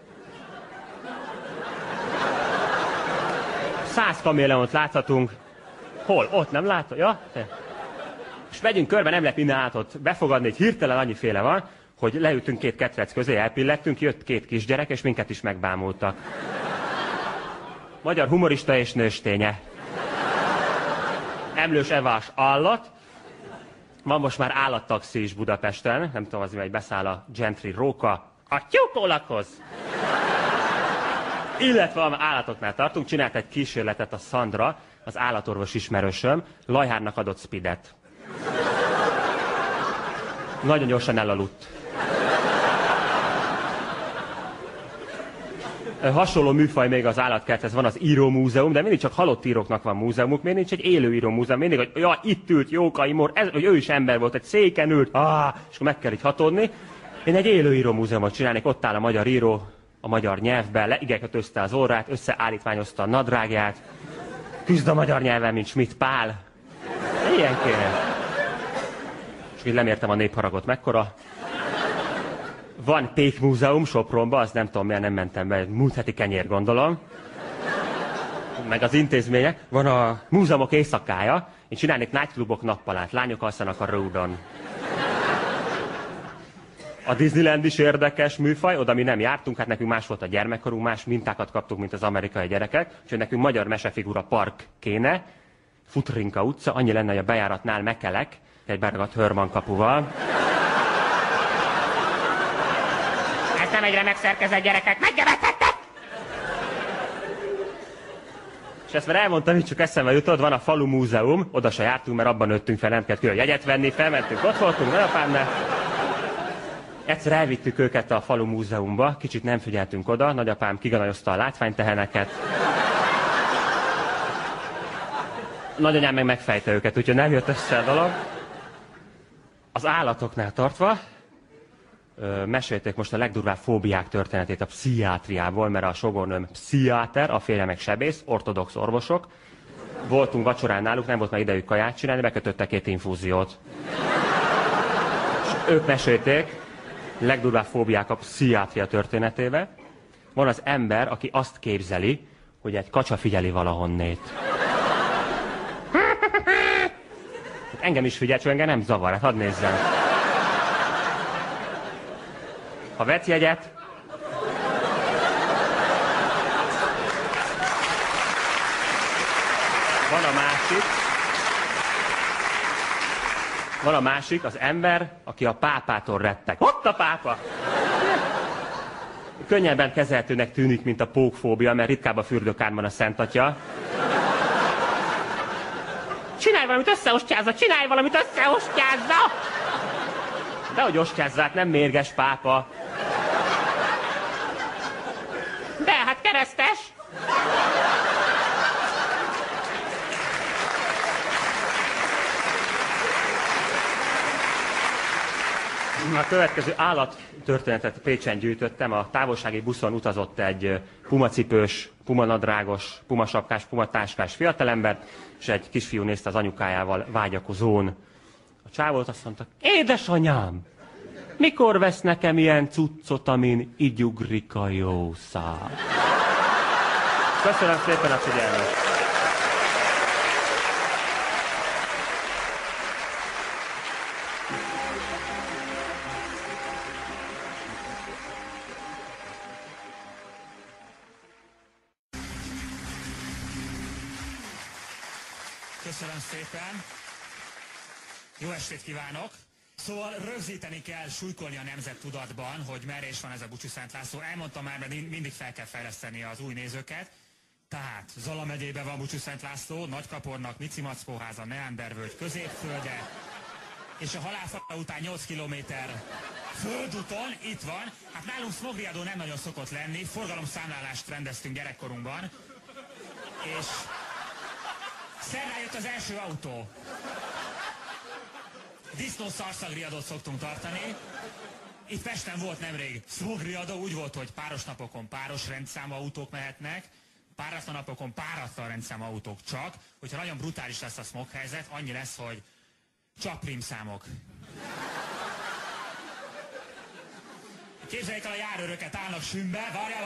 100 kaméleont láthatunk. Hol? Ott nem látod? Ja? És megyünk körbe, nem lehet minden állatot befogadni, hogy hirtelen annyiféle van, hogy leültünk 2 ketrec közé, elpillettünk, jött 2 kisgyerek, és minket is megbámultak. Magyar humorista és nősténye. Emlős Evás állat. Van most már állattaxi is Budapesten, nem tudom, az hogy beszáll a Gentry róka a tyúkólakhoz. Illetve állatoknál tartunk, csinált egy kísérletet a Szandra, az állatorvos ismerősöm, Lajhárnak adott speedet. Nagyon gyorsan elaludt. Hasonló műfaj még az állatkerthez van az írómúzeum, de mindig csak halott íróknak van múzeumuk, miért nincs egy élő írómúzeum? Mindig, hogy ja, itt ült Jókai Mór, hogy ő is ember volt, egy széken ült, és akkor meg kell így hatódni. Én egy élő írómúzeumot csinálnék, ott áll a magyar író, a magyar nyelvben, igyekötözte az orrát, összeállítványozta a nadrágját, küzd a magyar nyelven, mint Schmidt Pál. Ilyen kéne. És így lemértem a népharagot mekkora. Van Pék múzeum Sopronban, azt nem tudom, miért nem mentem be, múlt heti kenyér gondolom. meg az intézmények. Van a múzeumok éjszakája. Én csinálnék nightclubok nappalát. Lányok alszanak a ródon. A Disneyland is érdekes műfaj, oda mi nem jártunk, hát nekünk más volt a gyermekkorunk, más mintákat kaptuk, mint az amerikai gyerekek, úgyhogy nekünk magyar mesefigura park kéne, Futrinka utca, annyi lenne, hogy a bejáratnál mekelek, egy beragadt Hörman kapuval. Ez nem egy remek szerkezet, gyerekek, meggevethettek! És ezt már elmondtam, hogy csak eszembe jutott, van a falu múzeum, oda se jártunk, mert abban nőttünk fel, nem kellett külön jegyet venni, felmentünk, ott voltunk, nagyapámnál. Egyszer elvittük őket a falu múzeumba, kicsit nem figyeltünk oda, nagyapám kiganajozta a látványteheneket. Nagyanyám meg megfejte őket, úgyhogy nem jött össze a dolog. Az állatoknál tartva, mesélték most a legdurvább fóbiák történetét a pszichiátriából, mert a sógornőm pszichiáter, a férje meg sebész, ortodox orvosok. Voltunk vacsorán náluk, nem volt már idejük kaját csinálni, bekötöttek 2 infúziót. És ők mesélték, legdurvább fóbiák a pszichiátria történetébe. Van az ember, aki azt képzeli, hogy egy kacsa figyeli valahonnét. Engem is figyel, csak engem nem zavar, hát hadd nézzem. Ha vett jegyet... Van a másik, az ember, aki a pápától retteg. Ott a pápa! Könnyebben kezelhetőnek tűnik, mint a pókfóbia, mert ritkább a fürdőkádban a Szent Atya. Csinálj valamit, összeostjázza! Csinálj valamit, összeostjázza! Dehogy ostjázza, hát nem mérges pápa. De, hát keresztes! A következő állattörténetet Pécsen gyűjtöttem. A távolsági buszon utazott egy pumacipős, pumanadrágos, pumasapkás, pumatáskás fiatalember, és egy kisfiú nézte az anyukájával vágyakozón. A csávót azt mondta, édesanyám, mikor vesz nekem ilyen cuccot, amin így ugrik a jó szál? Köszönöm szépen a figyelmet! Köszönöm szépen. Jó estét kívánok. Szóval rögzíteni kell, súlykolni a nemzettudatban, hogy merre is van ez a Bucsú Szent László. Elmondtam már, mert mindig fel kell fejleszteni az új nézőket. Tehát Zala megyében van Bucsú Szent László, Nagykapornak, Micimackóháza, Neandervölgy, Középfölde, és a halálfala után 8 kilométer földúton, itt van. Hát nálunk Smogriadó nem nagyon szokott lenni, forgalomszámlálást rendeztünk gyerekkorunkban, és szerdán jött az első autó. Disznó szarszagriadót szoktunk tartani. Itt Pesten volt nemrég szmogriadó, úgy volt, hogy páros napokon páros rendszámú autók mehetnek, páratlan napokon páratlan rendszámú autók csak. Hogyha nagyon brutális lesz a smog helyzet, annyi lesz, hogy csak prímszámok. Képzeljék el, a járőröket állnak sümbe, várja.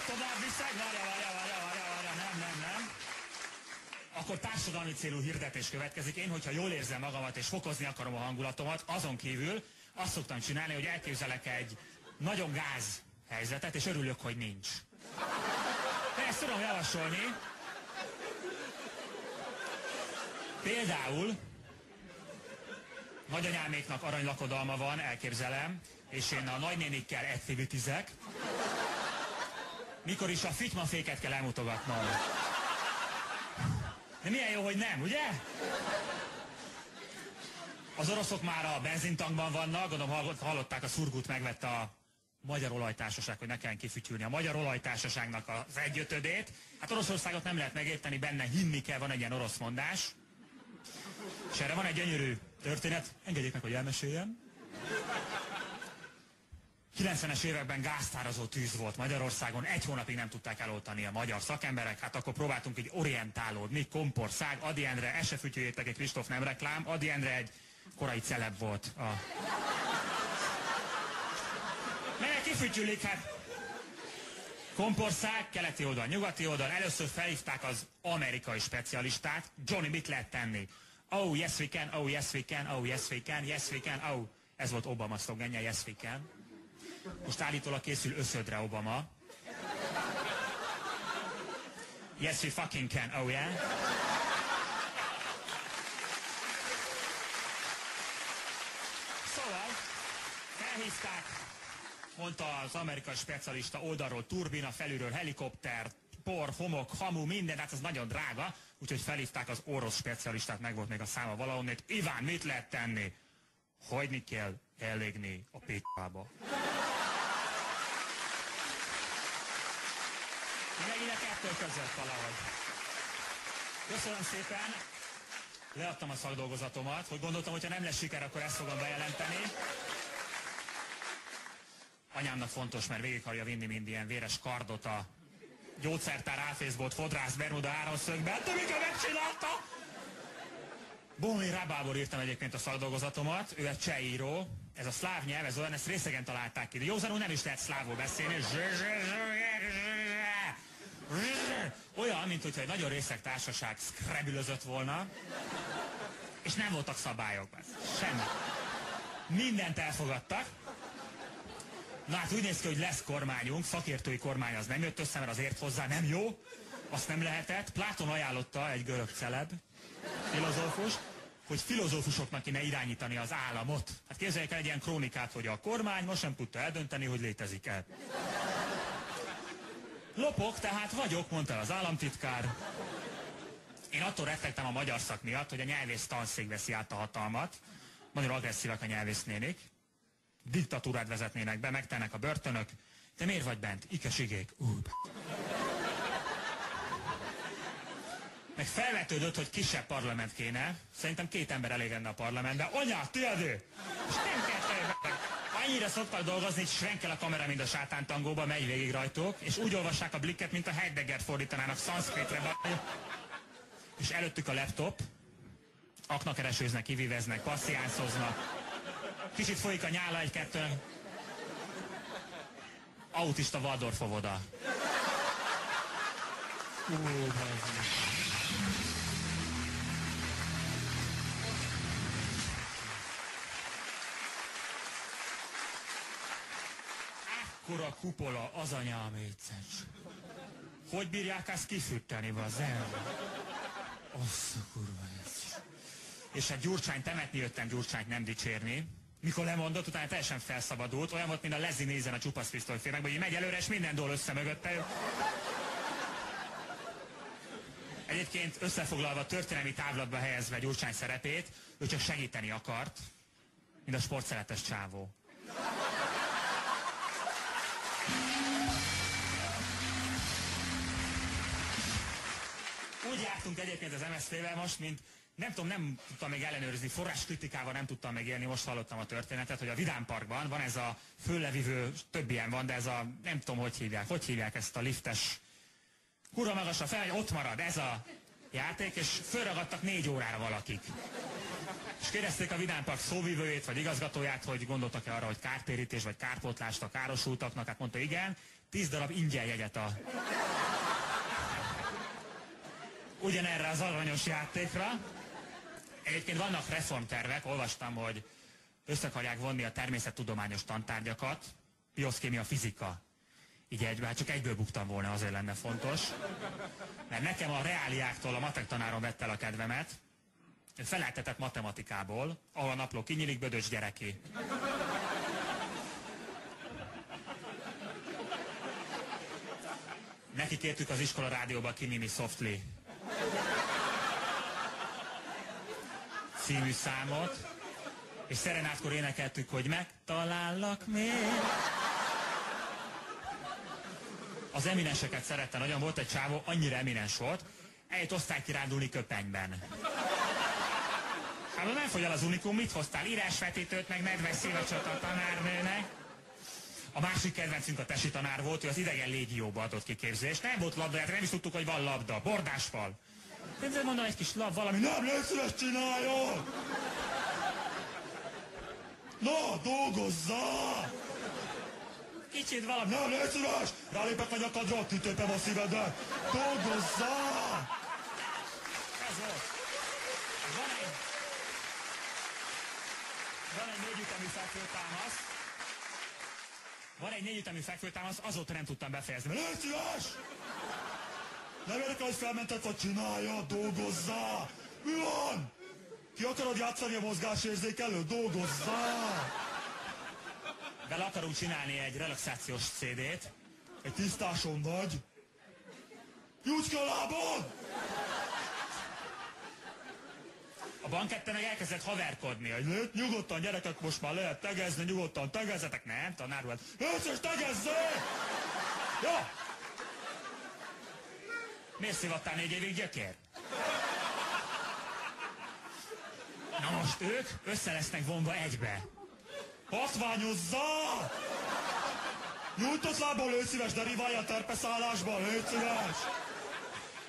Tovább viszek, várja, nem. Akkor társadalmi célú hirdetés következik. Én, hogyha jól érzem magamat és fokozni akarom a hangulatomat, azon kívül azt szoktam csinálni, hogy elképzelek egy nagyon gáz helyzetet, és örülök, hogy nincs. De ezt tudom javasolni. Például nagyanyáméknak aranylakodalma van, elképzelem, és én a nagynénikkel activitizek. Mikor is a fitymaféket kell elmutogatnom. De milyen jó, hogy nem, ugye? Az oroszok már a benzintankban vannak, gondolom hallották, a Szurgút megvette a Magyar Olajtársaság, hogy ne kelljen kifütyülni. A Magyar Olajtársaságnak az 1/5. Hát Oroszországot nem lehet megérteni, benne hinni kell, van egy ilyen orosz mondás. És erre van egy gyönyörű történet, engedjék meg, hogy elmeséljem. 90-es években gáztározó tűz volt Magyarországon, 1 hónapig nem tudták eloltani a magyar szakemberek, hát akkor próbáltunk így orientálódni, kompország, Adi Endre, ezt se fütyüljétek, egy Kristóf nem reklám, Adi Endre egy korai celeb volt. Melyek kifütyülik, hát kompország, keleti oldal, nyugati oldal, először felhívták az amerikai specialistát. Johnny, mit lehet tenni? Oh, yes we can, oh, yes we can, oh, yes we can, yes we can, oh. Ez volt Obama szlogenje, yes we can. Most állítólag készül összödre Obama. Yes we fucking can, oh yeah. Szóval, felhívták, mondta az amerikai specialista, oldalról turbina, felülről helikopter, por, homok, hamu, minden, hát ez nagyon drága, úgyhogy felhívták az orosz specialistát, meg volt még a száma valahonnét. Iván, mit lehet tenni? Hagyni kell elégni a p***ába. Megint a kettő között valahogy. Köszönöm szépen. Leadtam a szakdolgozatomat, hogy gondoltam, hogyha nem lesz siker, akkor ezt fogom bejelenteni. Anyámnak fontos, mert végig akarja vinni mind ilyen véres kardot a gyógyszertár áfészbolt fodrász Bermuda háromszögbe. Hát mikor megcsinálta? Bóni Rabából írtam egyébként a szakdolgozatomat, ő egy cseh író. Ez a szláv nyelv, ez olyan, ezt részegen találták ki. De józanul nem is lehet szlávul beszélni. Olyan, mint hogyha egy nagyon részeg társaság scrabülözött volna, és nem voltak szabályok. Semmi. Mindent elfogadtak. Na hát úgy néz ki, hogy lesz kormányunk, szakértői kormány az nem jött össze, mert az ért hozzá nem jó, azt nem lehetett. Pláton ajánlotta, egy görög celeb, filozófus, hogy filozófusoknak kéne irányítani az államot. Hát képzeljék el egy ilyen krónikát, hogy a kormány most nem tudta eldönteni, hogy létezik-e. Lopok, tehát vagyok, mondta az államtitkár. Én attól rettegtem a magyar szak miatt, hogy a nyelvész tanszék veszi át a hatalmat. Nagyon agresszívak a nyelvésznénik. Diktatúrát vezetnének be, megtennek a börtönök. Te miért vagy bent? Ikesigék. Meg felvetődött, hogy kisebb parlament kéne. Szerintem 2 ember elég lenne a parlamentben. Anyá, tiédő! És nem kell fejbe. Annyira szoktak dolgozni, hogy svenkel a kamera, mint a sátántangóba, megy végig rajtuk, és úgy olvassák a blikket, mint a Heideggert fordítanának szanszkritre. És előttük a laptop, aknakeresőznek, kiviveznek, passziánszoznak. Kicsit folyik a nyála egy-kettőnek. Autista Waldorf óvoda. Akkora kupola, az anyám étszes. Hogy bírják ezt kifűteni, bazzen? Ossza kurva ez. És hát Gyurcsány temetni jöttem, Gyurcsányt nem dicsérni. Mikor lemondott, utána teljesen felszabadult, olyan volt, mint a Lezi nézen a Csupasz Pisztoly filmekben, hogy megy előre, és minden dól össze mögötte. Egyébként összefoglalva, történelmi távlatba helyezve Gyurcsány szerepét, ő csak segíteni akart, mint a sportszeletes csávó. Úgy jártunk egyébként az MSZP-vel most, mint nem tudom, nem tudtam még ellenőrizni, forráskritikával nem tudtam megélni, most hallottam a történetet, hogy a Vidám Parkban van ez a föllevívő, több ilyen van, de ez a, nem tudom, hogy hívják ezt a liftes, kurva magasra fel, hogy ott marad ez a játék, és fölragadtak 4 órára valakik. És kérdezték a Vidám Park szóvivőjét, vagy igazgatóját, hogy gondoltak-e arra, hogy kártérítés, vagy kárpótlást a károsultaknak, hát mondta igen, 10 darab ingyen jegyet a... ugyanerre az aranyos játékra. Egyébként vannak reformtervek, olvastam, hogy össze akarják vonni a természettudományos tantárgyakat, bioszkémia, fizika. Így egybe, hát csak egyből buktam volna, azért lenne fontos. Mert nekem a reáliáktól a matek tanárom vette el a kedvemet. Feleltetett matematikából, ahol a napló kinyílik, Bödöcs gyereki. Neki kértük az iskola rádióba Kinimi Softly című számot, és szerenátkor énekeltük, hogy megtalállak még. Az eminenseket szerette nagyon, volt egy csávó, annyira eminens volt, eljött osztálykirándulni Köpenyben. Hát nem fogy el az unikum, mit hoztál? Írásvetítőt, meg nedves szivacsot a tanárnőnek. A másik kedvencünk a tesi tanár volt, ő az idegen légióba adott kiképzést. Nem volt labda, nem is tudtuk, hogy van labda. Bordásfal. Mondom, egy kis lab, valami, nem légy szíves, csináljon! Na, dolgozzál! Kicsit valami... Na, légy szíves! Rálépek a nyakadra, kitépem a szívedet! Dolgozzál! Ez volt. Van egy négyütemű fekvőtámasz. Van egy négyütemű fekvőtámasz, azóta nem tudtam befejezni. Légy szíves! Nem érdekel, hogy felmented, vagy csinálja, dolgozzál! Mi van? Ki akarod játszani a mozgásérzékelő? Dolgozzál! Vele akarunk csinálni egy relaxációs CD-t. Egy tisztáson vagy? Nyújts ki a lábad! A bankette meg elkezdett haverkodni, hogy Légy nyugodtan, gyerekek, most már lehet tegezni, nyugodtan tegezzetek. nem, tanár úr, Légy szíves, tegezzél! Ja! miért szivattál 4 évig, gyökér? Na most ők össze lesznek vonva egybe. Hatványozzál! Nyújtott lábbal, légy szíves, deriválj a terpeszállásba, légy szíves!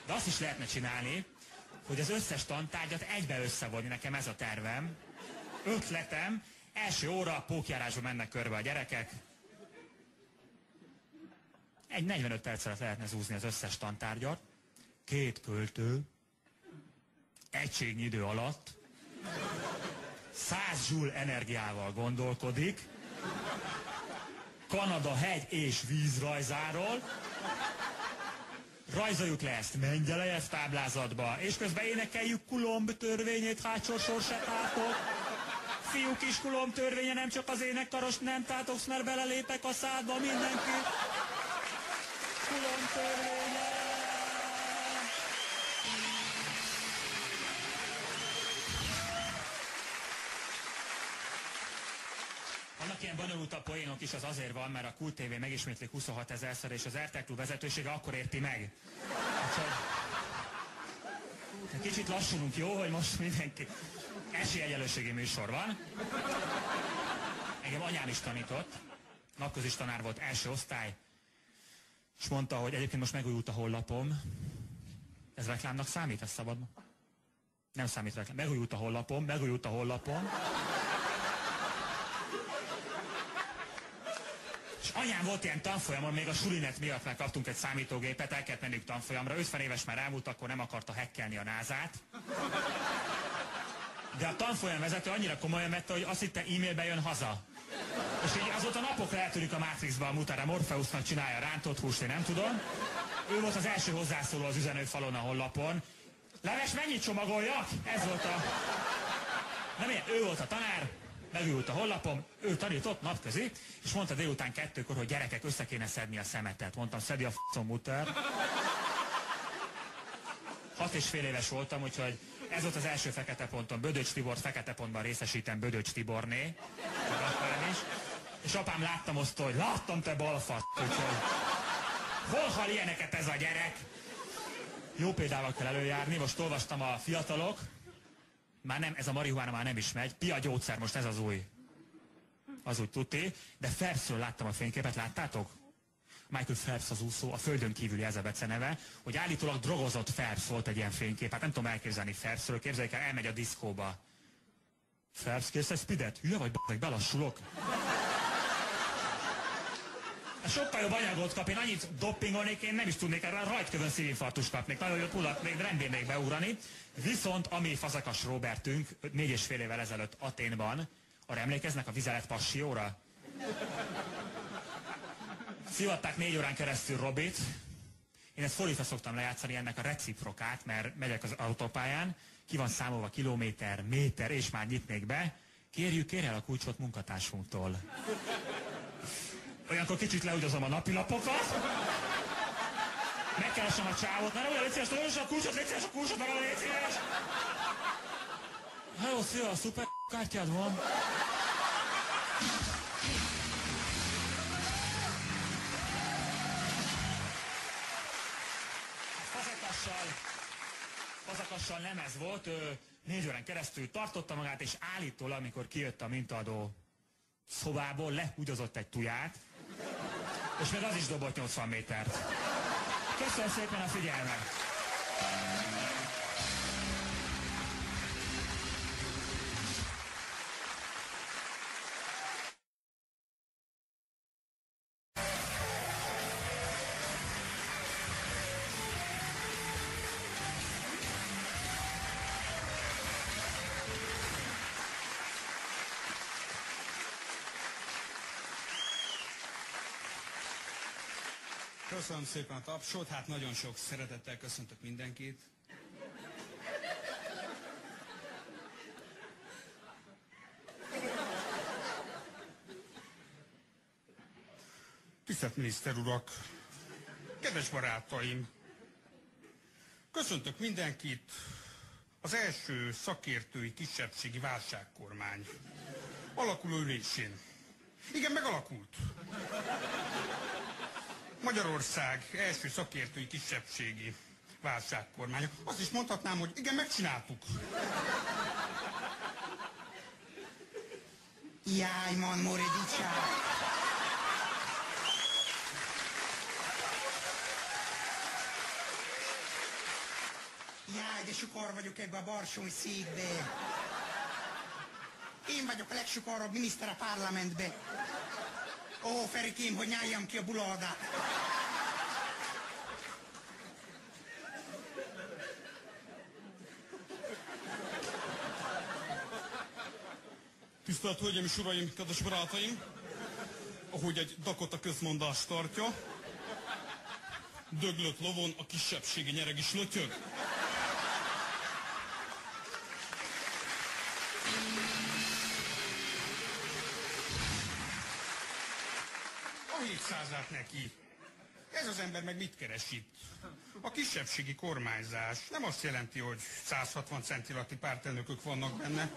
De azt is lehetne csinálni, hogy az összes tantárgyat egybe összevonni, nekem ez a tervem. Ötletem, első óra pókjárásba mennek körbe a gyerekek. Egy 45 perc alatt lehetne zúzni az összes tantárgyat. 2 költő, egységnyi idő alatt, 100 joule energiával gondolkodik, Kanada hegy és vízrajzáról, rajzoljuk le ezt Mendelejev táblázatba, és közben énekeljük Coulomb törvényét, hátsó sorsetátok. Fiúk is Coulomb törvénye, nem csak az énekkaros, nem tátogsz, mert belelépek a szádba, mindenki. Coulomb törvénye. Vannak ilyen bonyolultabb poénok is, az azért van, mert a Kult TV megismétlik 26 000-szer, és az RTL Klub vezetősége akkor érti meg. Úgyhogy kicsit lassulunk, jó, hogy most mindenki... Esélyegyenlőségi műsor van. Engem anyám is tanított. Napközis tanár volt, első osztály. És mondta, hogy egyébként most megújult a honlapom. Ez reklámnak számít? Ez szabad? Nem számít reklám. Megújult a honlapom. És anyám volt ilyen tanfolyamon, még a sulinet miatt megkaptunk egy számítógépet, el kellett mennünk tanfolyamra. 50 éves már elmúlt, akkor nem akarta hackelni a názát. De a tanfolyamvezető annyira komolyan vette, hogy azt hitte e-mailbe jön haza. És így azóta napokra eltűnik a Matrixba a mutára, Morpheusnak csinálja rántott húst, én nem tudom. Ő volt az első hozzászóló az üzenőfalon a honlapon. Leves, mennyit csomagoljak? Ez volt a... Nem ilyen, ő volt a tanár, megült a honlapom, ő tanított napközi, és mondta délután 2-kor, hogy gyerekek, össze kéne szedni a szemetet. Mondtam, szedi a f***om muter. 6,5 éves voltam, úgyhogy ez volt az első fekete ponton. Bödöcs Tibort fekete pontban részesítem Bödöcs Tiborné. Is. És apám láttam azt, hogy láttam te balfasz, úgyhogy hol hal ilyeneket ez a gyerek? Jó példával kell előjárni, most olvastam a fiatalok, már nem, ez a marihuána már nem is megy, pia gyógyszer, most ez az új. Az úgy tuti, de Phelpsről láttam a fényképet, láttátok? Michael Phelps az úszó, a földön kívüli ez a neve, hogy állítólag drogozott Phelps volt egy ilyen fénykép. Hát nem tudom elképzelni Phelpsről, képzeljük el, elmegy a diszkóba. Phelps, kész egy spidet? Hülye vagy b***, belassulok? Sokkal jobb anyagot kap, én annyit doppingolnék, én nem is tudnék erre, rajtkövön szívinfarktust kapnék, nagyon jót mulat, még rendbírnék beugrani. Viszont ami Fazakas Robertünk 4,5 évvel ezelőtt Athénban, arra emlékeznek a Vizelet Passióra? Szivatták 4 órán keresztül Robit. Én ezt fordítva szoktam lejátszani ennek a reciprokát, mert megyek az autópályán, ki van számolva kilométer, méter, és már nyitnék be. Kérj el a kulcsot munkatársunktól. Olyankor kicsit leüldözöm a napilapokat. Megkeresem a csávot. Na, légy szíves, a kulcsot, légy szíves, a kulcsot, meg légy szíves. Hello, szia, szuper kártyád van. Fazakassal nem ez volt, 4 órán keresztül tartotta magát, és állítólag, amikor kijött a mintaadó szobából, lehúgyozott egy tuját, és még az is dobott 80 métert. Köszönöm szépen a figyelmet! Köszönöm szépen a tapsot, hát nagyon sok szeretettel köszöntök mindenkit. Tisztelt miniszter urak, kedves barátaim, köszöntök mindenkit az első szakértői kisebbségi válságkormány alakuló ülésén. Igen, megalakult. Magyarország első szakértői kisebbségi válságkormánya. Azt is mondhatnám, hogy igen, megcsináltuk. Jaj, man, moredicsák! Jaj, de sukar vagyok ebbe a barsony székbe. Én vagyok a legsukarabb miniszter a parlamentbe. Ó, Ferikém, hogy nyáljam ki a buladát. Tisztelt Hölgyeim és Uraim, kedves barátaim! Ahogy egy Dakota közmondást tartja, döglött lovon a kisebbségi nyereg is lötyög. A 700-át neki. Ez az ember meg mit keres itt? A kisebbségi kormányzás nem azt jelenti, hogy 160 centi alatti pártelnökök vannak benne.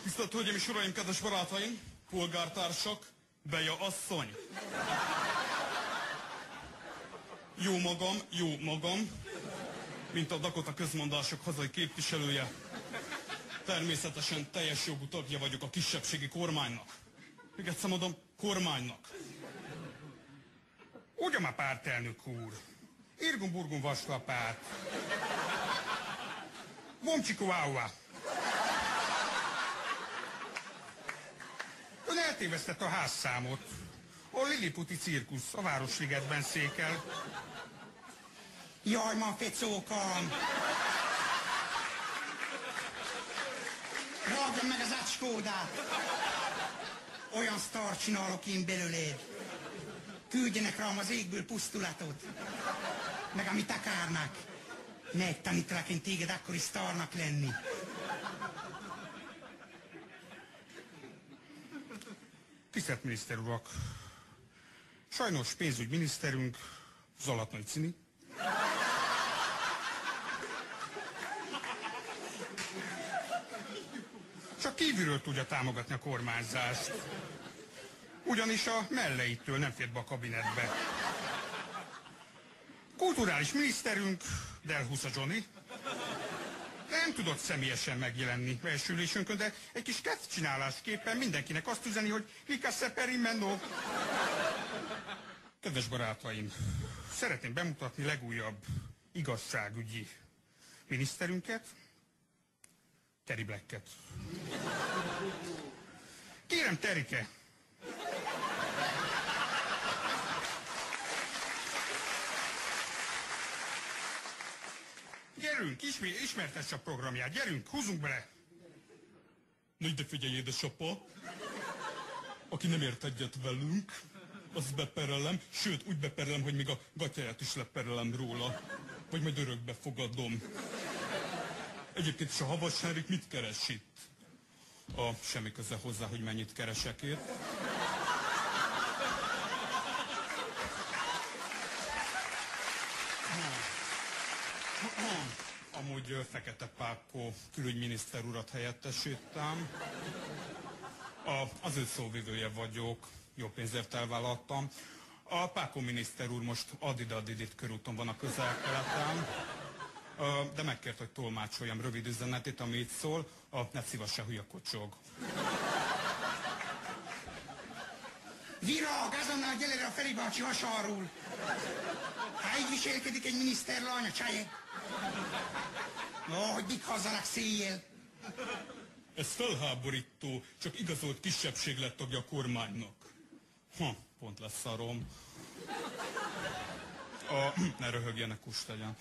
Tisztelt Hölgyeim és Uraim, kedves barátaim, polgártársak, Beja asszony. Jó magam, mint a Dakota közmondások hazai képviselője. Természetesen teljes jogú tagja vagyok a kisebbségi kormánynak. Még egyszer mondom, kormánynak. Ugyan már pártelnök úr. Irgun-burgun vaslapát. Vomcsikóáua. Ön eltévesztette a házszámot. A Liliputi cirkusz a Városligetben székel. Jaj, man, fecókam! Ragadjam meg az acskódát! Olyan sztár csinálok én belőled. Küldjenek rám az égből pusztulatot. Meg amit akárnak. Megtanítalak én téged akkori sztárnak lenni. Tisztelt miniszter urak! Sajnos pénzügyminiszterünk Zalatnai Cini. Csak kívülről tudja támogatni a kormányzást. Ugyanis a melleitől nem fért be a kabinetbe. Kulturális miniszterünk, Delhusa Johnny, nem tudott személyesen megjelenni első ülésünkön, de egy kis kettcsinálásképpen mindenkinek azt üzeni, hogy Mika Szeperi Menno. Kedves barátaim, szeretném bemutatni legújabb igazságügyi miniszterünket, Terry Blacket. Kérem, Terike! Gyerünk, ismertess a programját, gyerünk, húzzunk bele! Na ide figyelj, édesapa! Aki nem ért egyet velünk, azt beperelem, sőt, úgy beperelem, hogy még a gatyáját is leperelem róla. Vagy majd örökbe fogadom. Egyébként is a Havas Henrik mit keres itt? Semmi köze hozzá, hogy mennyit keresek ért. Amúgy Fekete Pákó külügyminiszter urat helyettesítem. Az ő szóvivője vagyok, jó pénzért elvállaltam. A Pákó miniszter úr most Adidadidit körúton van a Közel-Keleten, de megkért, hogy tolmácsoljam rövid üzenetét, ami így szól, ne szívassa hülye kocsog. Virág, azonnal gyere a Feri bácsi hasonlul. Ha így viselkedik egy miniszterlány, a csaje. Ó, hogy mit hazzanak széjjel. Ez felháborító, csak igazolt kisebbség lett tagja a kormánynak. Pont leszarom. Ne röhögjenek, kust legyen.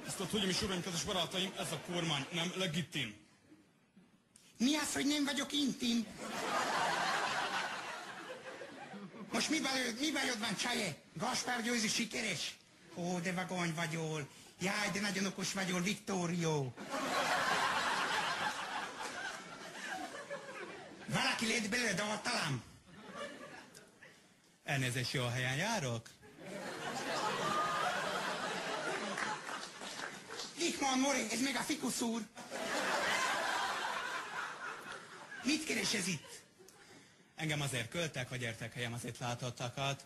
Tisztelt Hölgyeim és Uraim, kedves barátaim, ez a kormány nem legitim. Mi az, hogy nem vagyok intim? Most mi bajod van, Csaje? Gaspár Győzi sikeres? Ó, de vagony vagyol. Jaj, de nagyon okos vagyol, Viktórió. Valaki lett belőle daltalám? Elnézést, jó helyen járok? Dickmann Mori, ez még a fikusz úr. Mit keres ez itt? Engem azért küldtek, hogy értek helyem az itt látottakat.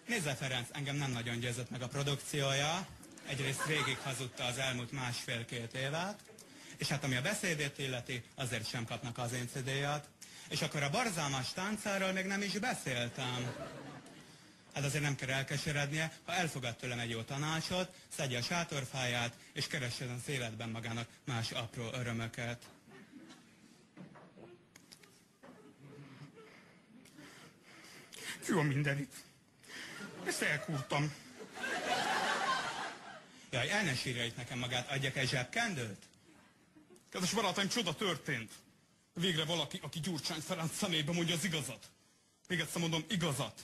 Nézze, Ferenc, engem nem nagyon győzött meg a produkciója. Egyrészt végig hazudta az elmúlt másfél-két évet, és hát ami a beszédét illeti, azért sem kapnak az én CD-jat. És akkor a borzalmas táncáról még nem is beszéltem. Hát azért nem kell elkeserednie, ha elfogad tőlem egy jó tanácsot, szedje a sátorfáját, és keressen az életben magának más apró örömöket. Jó mindenit. Ezt elkúrtam. Jaj, el ne sírja itt nekem magát, adjak egy zsebkendőt? Kedves barátaim, csoda történt. Végre valaki, aki Gyurcsány Ferenc szemébe mondja az igazat. Még egyszer mondom, igazat.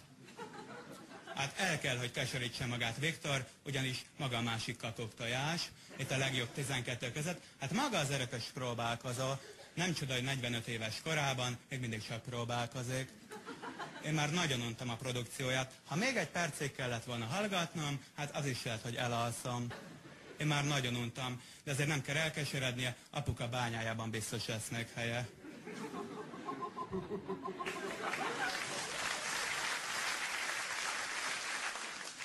Hát el kell, hogy keserítse magát Viktor, ugyanis maga a másik kakuktojás, itt a legjobb 12 között. Hát maga az örökös próbálkozó. Nem csoda, hogy 45 éves korában még mindig csak próbálkozik. Én már nagyon untam a produkcióját. Ha még egy percig kellett volna hallgatnom, hát az is lehet, hogy elalszom. Én már nagyon untam, de azért nem kell elkeserednie, apuka bányájában biztos lesz még helye.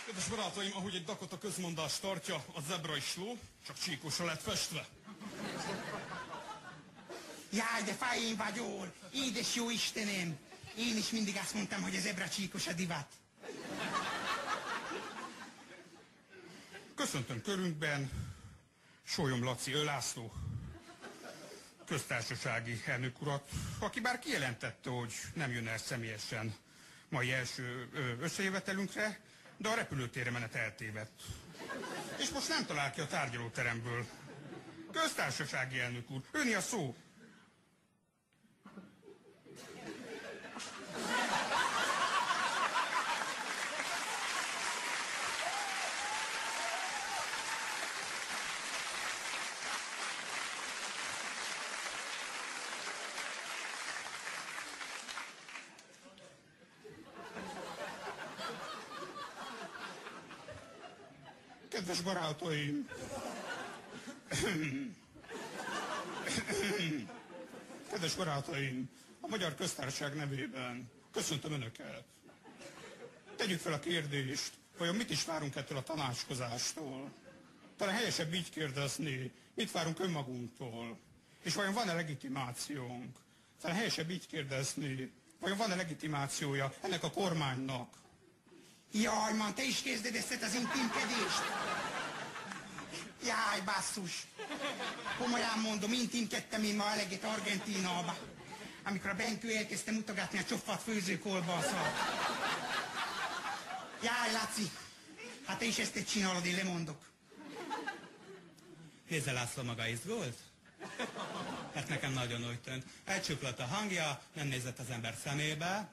Kedves barátaim, ahogy egy Dakota közmondás tartja, a zebra is ló, csak csíkosra lett festve. Jaj, de fájén vagyol! Édes jó Istenem! Én is mindig azt mondtam, hogy a zebra csíkos a divat. Köszöntöm körünkben Sólyom Laci László köztársasági elnök urat, aki bár kijelentette, hogy nem jön el személyesen mai első összejövetelünkre, de a repülőtérre menet eltévedt. És most nem talál ki a tárgyalóteremből. Köztársasági elnök úr, öné a szó. Kedves barátaim! Kedves barátaim! A Magyar Köztársaság nevében köszöntöm Önöket. Tegyük fel a kérdést, vajon mit is várunk ettől a tanácskozástól? Talán helyesebb így kérdezni, mit várunk önmagunktól? És vajon van-e legitimációnk? Talán helyesebb így kérdezni, vajon van-e legitimációja ennek a kormánynak? Jaj, man, te is kezded ezt az intimkedést? Jaj, basszus! Komolyan mondom, intimkedtem én ma eleget Argentínába, amikor a Benkő elkezdte mutogatni a csofat főzőkolbaszat. Jaj, Laci! Hát te is ezt csinálod, én lemondok. Nézze, László maga izgult? Hát nekem nagyon úgy tűnt. Elcsuklott a hangja, nem nézett az ember szemébe,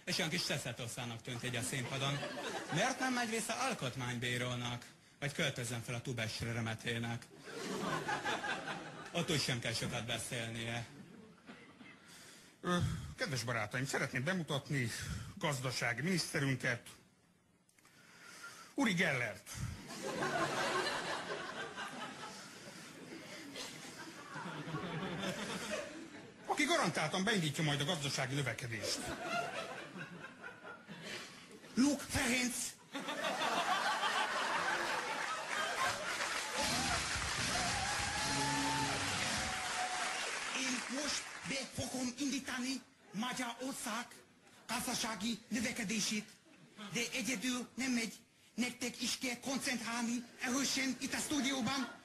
és olyan kis szeszetoszának tűnt egy a színpadon. Miért nem megy vissza alkotmánybírónak? Vagy költözzön fel a Tubesre remetének? Ott úgy sem kell sokat beszélnie. Kedves barátaim, szeretném bemutatni gazdasági miniszterünket, Uri Gellert. Aki garantáltan beindítja majd a gazdasági növekedést. Luke Ferenc! Én most be fogom indítani Magyarország gazdasági növekedését, de egyedül nem megy. Nektek is kell koncentrálni erősen itt a stúdióban.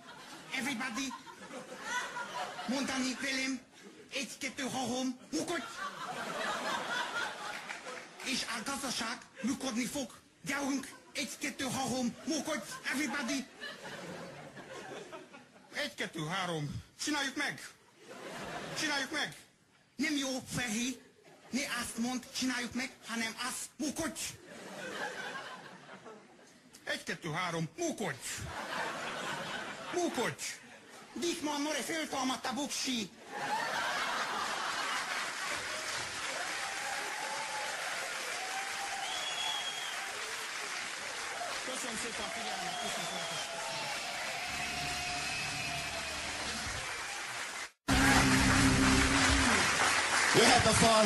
Everybody mondani velem 1, 2, 3, mukodj! És a gazdaság működni fog. Gyerünk, 1, 2, 3, mukodj, everybody! 1, 2, 3, csináljuk meg! Csináljuk meg! Nem jó, Fehi. Ne azt mondd, csináljuk meg, hanem azt mukodj! 1, 2, 3, múkodj! Múkodj! Dickman Nore föltalmadt a buksi! Köszönöm szépen a figyelmet, köszönöm szépen. Jöhet a fal.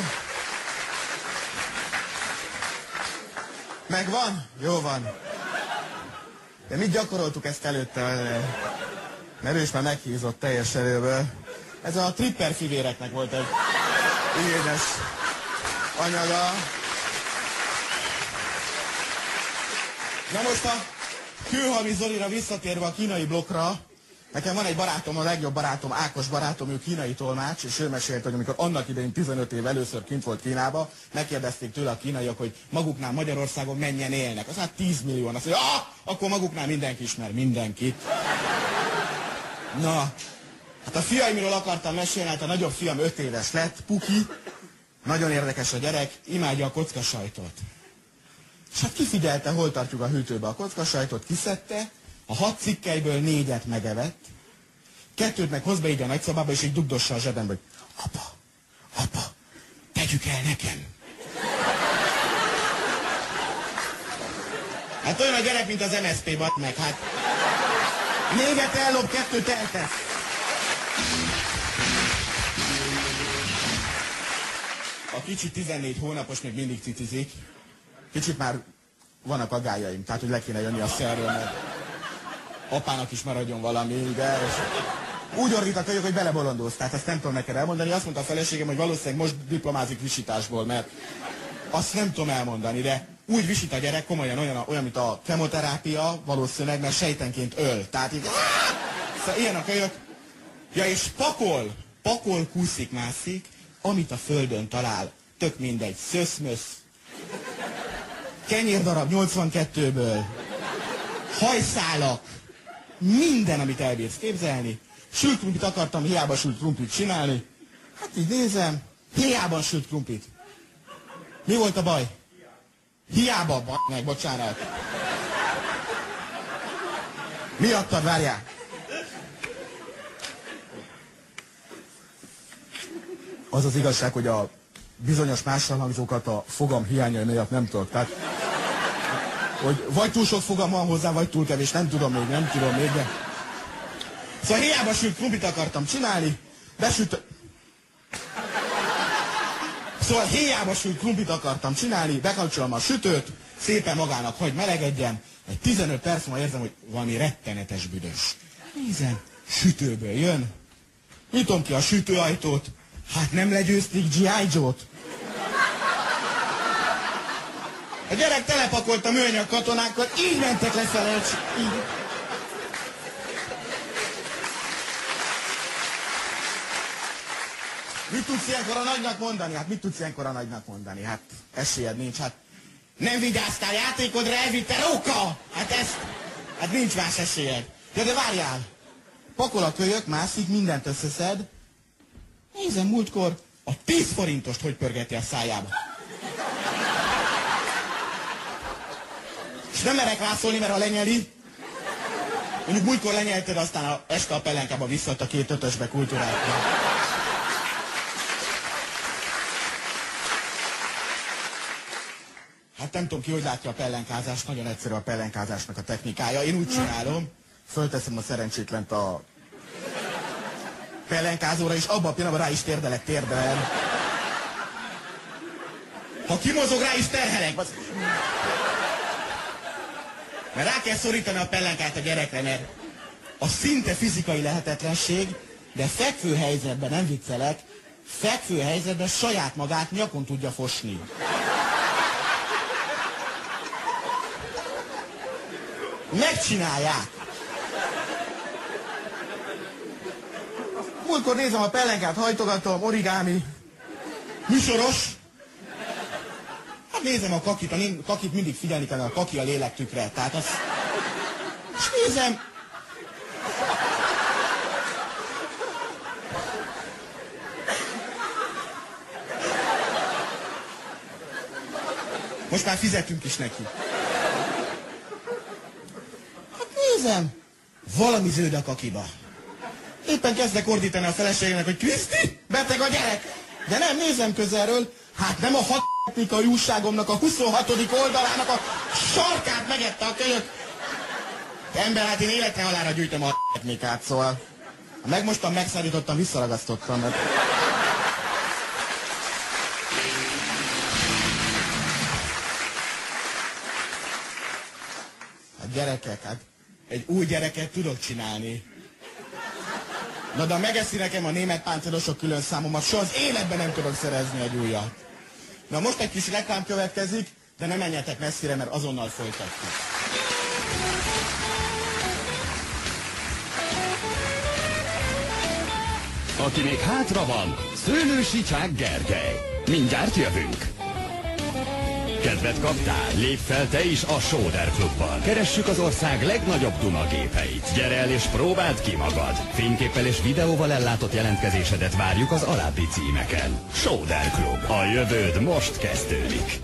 Megvan? Jó van. De mit gyakoroltuk ezt előtte? Mert ő is már meghízott teljes erőből. Ez a Tripper fivéreknek volt egy igényes anyaga. Na most a Kőhalmi Zolira visszatérve a kínai blokkra, nekem van egy barátom, a legjobb barátom, Ákos barátom, ő kínai tolmács, és ő mesélt, hogy amikor annak idején 15 év először kint volt Kínába, megkérdezték tőle a kínaiak, hogy maguknál Magyarországon mennyien élnek. Az hát 10 millióan. Azt mondja, akkor maguknál mindenki ismer mindenkit. Na, hát a fiaimról akartam mesélni, hát a nagyobb fiam 5 éves lett, Puki, nagyon érdekes a gyerek, imádja a kockasajtot. És hát kifigyelte, hol tartjuk a hűtőbe a kockasajtot, kiszedte, a 6 cikkelyből 4-et megevett, 2 meg hoz be így a nagyszobába, és így dugdossa a zsebembe, hogy apa, tegyük el nekem. Hát olyan a gyerek, mint az MSZP, bat meg, hát 4-et ellop, 2-t eltesz. A kicsi 14 hónapos még mindig cicizik. Kicsit már vannak agályaim, tehát hogy le kéne jönni a szerről, mert apának is maradjon valami, de úgy ordít a kölyök, hogy belebolondulsz, tehát ezt nem tudom neked elmondani. Azt mondta a feleségem, hogy valószínűleg most diplomázik visításból, mert azt nem tudom elmondani, de úgy visít a gyerek, komolyan olyan, mint a kemoterápia, valószínűleg, mert sejtenként öl. Tehát így, szóval ilyen a kölyök. Ja, és pakol, kúszik, mászik, amit a földön talál, tök mindegy, szöszmösz, kenyérdarab 82-ből, hajszálak, minden, amit elbírsz képzelni. Sült krumplit akartam, hiába sült krumplit csinálni. Hát így nézem, hiába sült krumplit. Mi volt a baj? Hiába, meg, bocsánat. Miattad, várjál. Az az igazság, hogy a bizonyos mássalhangzókat a fogam hiánya miatt nem tudok. Tehát, hogy vagy túl sok fogam van hozzá, vagy túl kevés, nem tudom még, de... Szóval hiába sült krumplit akartam csinálni, Szóval hiába sült krumplit akartam csinálni, bekapcsolom a sütőt, szépen magának hagy melegedjen, egy 15 perc múlva érzem, hogy valami rettenetes büdös. Nézem, sütőből jön, nyitom ki a sütőajtót, hát nem legyőzték G.I. Joe-t. A gyerek telepakolt a műanyag katonákkal, így mentek lefele, így. Mit tudsz ilyenkor a nagynak mondani? Hát esélyed nincs, hát nem vigyáztál játékodra, elvittel oka! Hát nincs más esélyed. Ja, de várjál! Pakol a kölyök, mászik, mindent összeszed. Nézem, múltkor a 10 forintost hogy pörgeti a szájába. És nem merek rászólni, mert ha lenyeli, mondjuk múltkor lenyelted, aztán este a pellenkába visszadt a 2 5-ösbe kultúráltan. Hát nem tudom ki, hogy látja a pellenkázást, nagyon egyszerű a pellenkázásnak a technikája. Én úgy csinálom, fölteszem a szerencsétlent a pellenkázóra, és abban a pillanatban rá is térdelem. Ha kimozog, rá is terhelek. Mert rá kell szorítani a pellenkát a gyerekre, mert a szinte fizikai lehetetlenség, de fekvő helyzetben, nem viccelek, fekvő helyzetben saját magát nyakon tudja fosni. Megcsinálják. Múltkor nézem a pellenkát, hajtogatom, origámi, műsoros. Hát nézem a kakit mindig figyelni kell, a kaki a lélektükre. Tehát az... És nézem... Most már fizetünk is neki. Hát nézem, valami zöld a kakiba. Éppen kezdek ordítani a feleségének, hogy Kriszti, beteg a gyerek. De nem, nézem közelről, hát nem a technikai újságomnak a 26. oldalának a sarkát megette a kölyök. Ember, hát én életre halálra gyűjtöm a technikát, szóval. Ha megmostam, megszárítottam, visszaragasztottam. Mert... Hát gyerekek, hát egy új gyereket tudok csinálni. Na de megeszi nekem a német páncélosok külön számomat, soha az életben nem tudok szerezni egy újat. Na most egy kis reklám következik, de ne menjetek messzire, mert azonnal folytatjuk. Aki még hátra van, Szőlősi Csák Gergely. Mindjárt jövünk. Kedvet kaptál? Lépj fel te is a Sóder Klubban. Keressük az ország legnagyobb dunagépeit. Gyere el és próbáld ki magad. Fényképpel és videóval ellátott jelentkezésedet várjuk az alábbi címeken. Sóder Klub. A jövőd most kezdődik.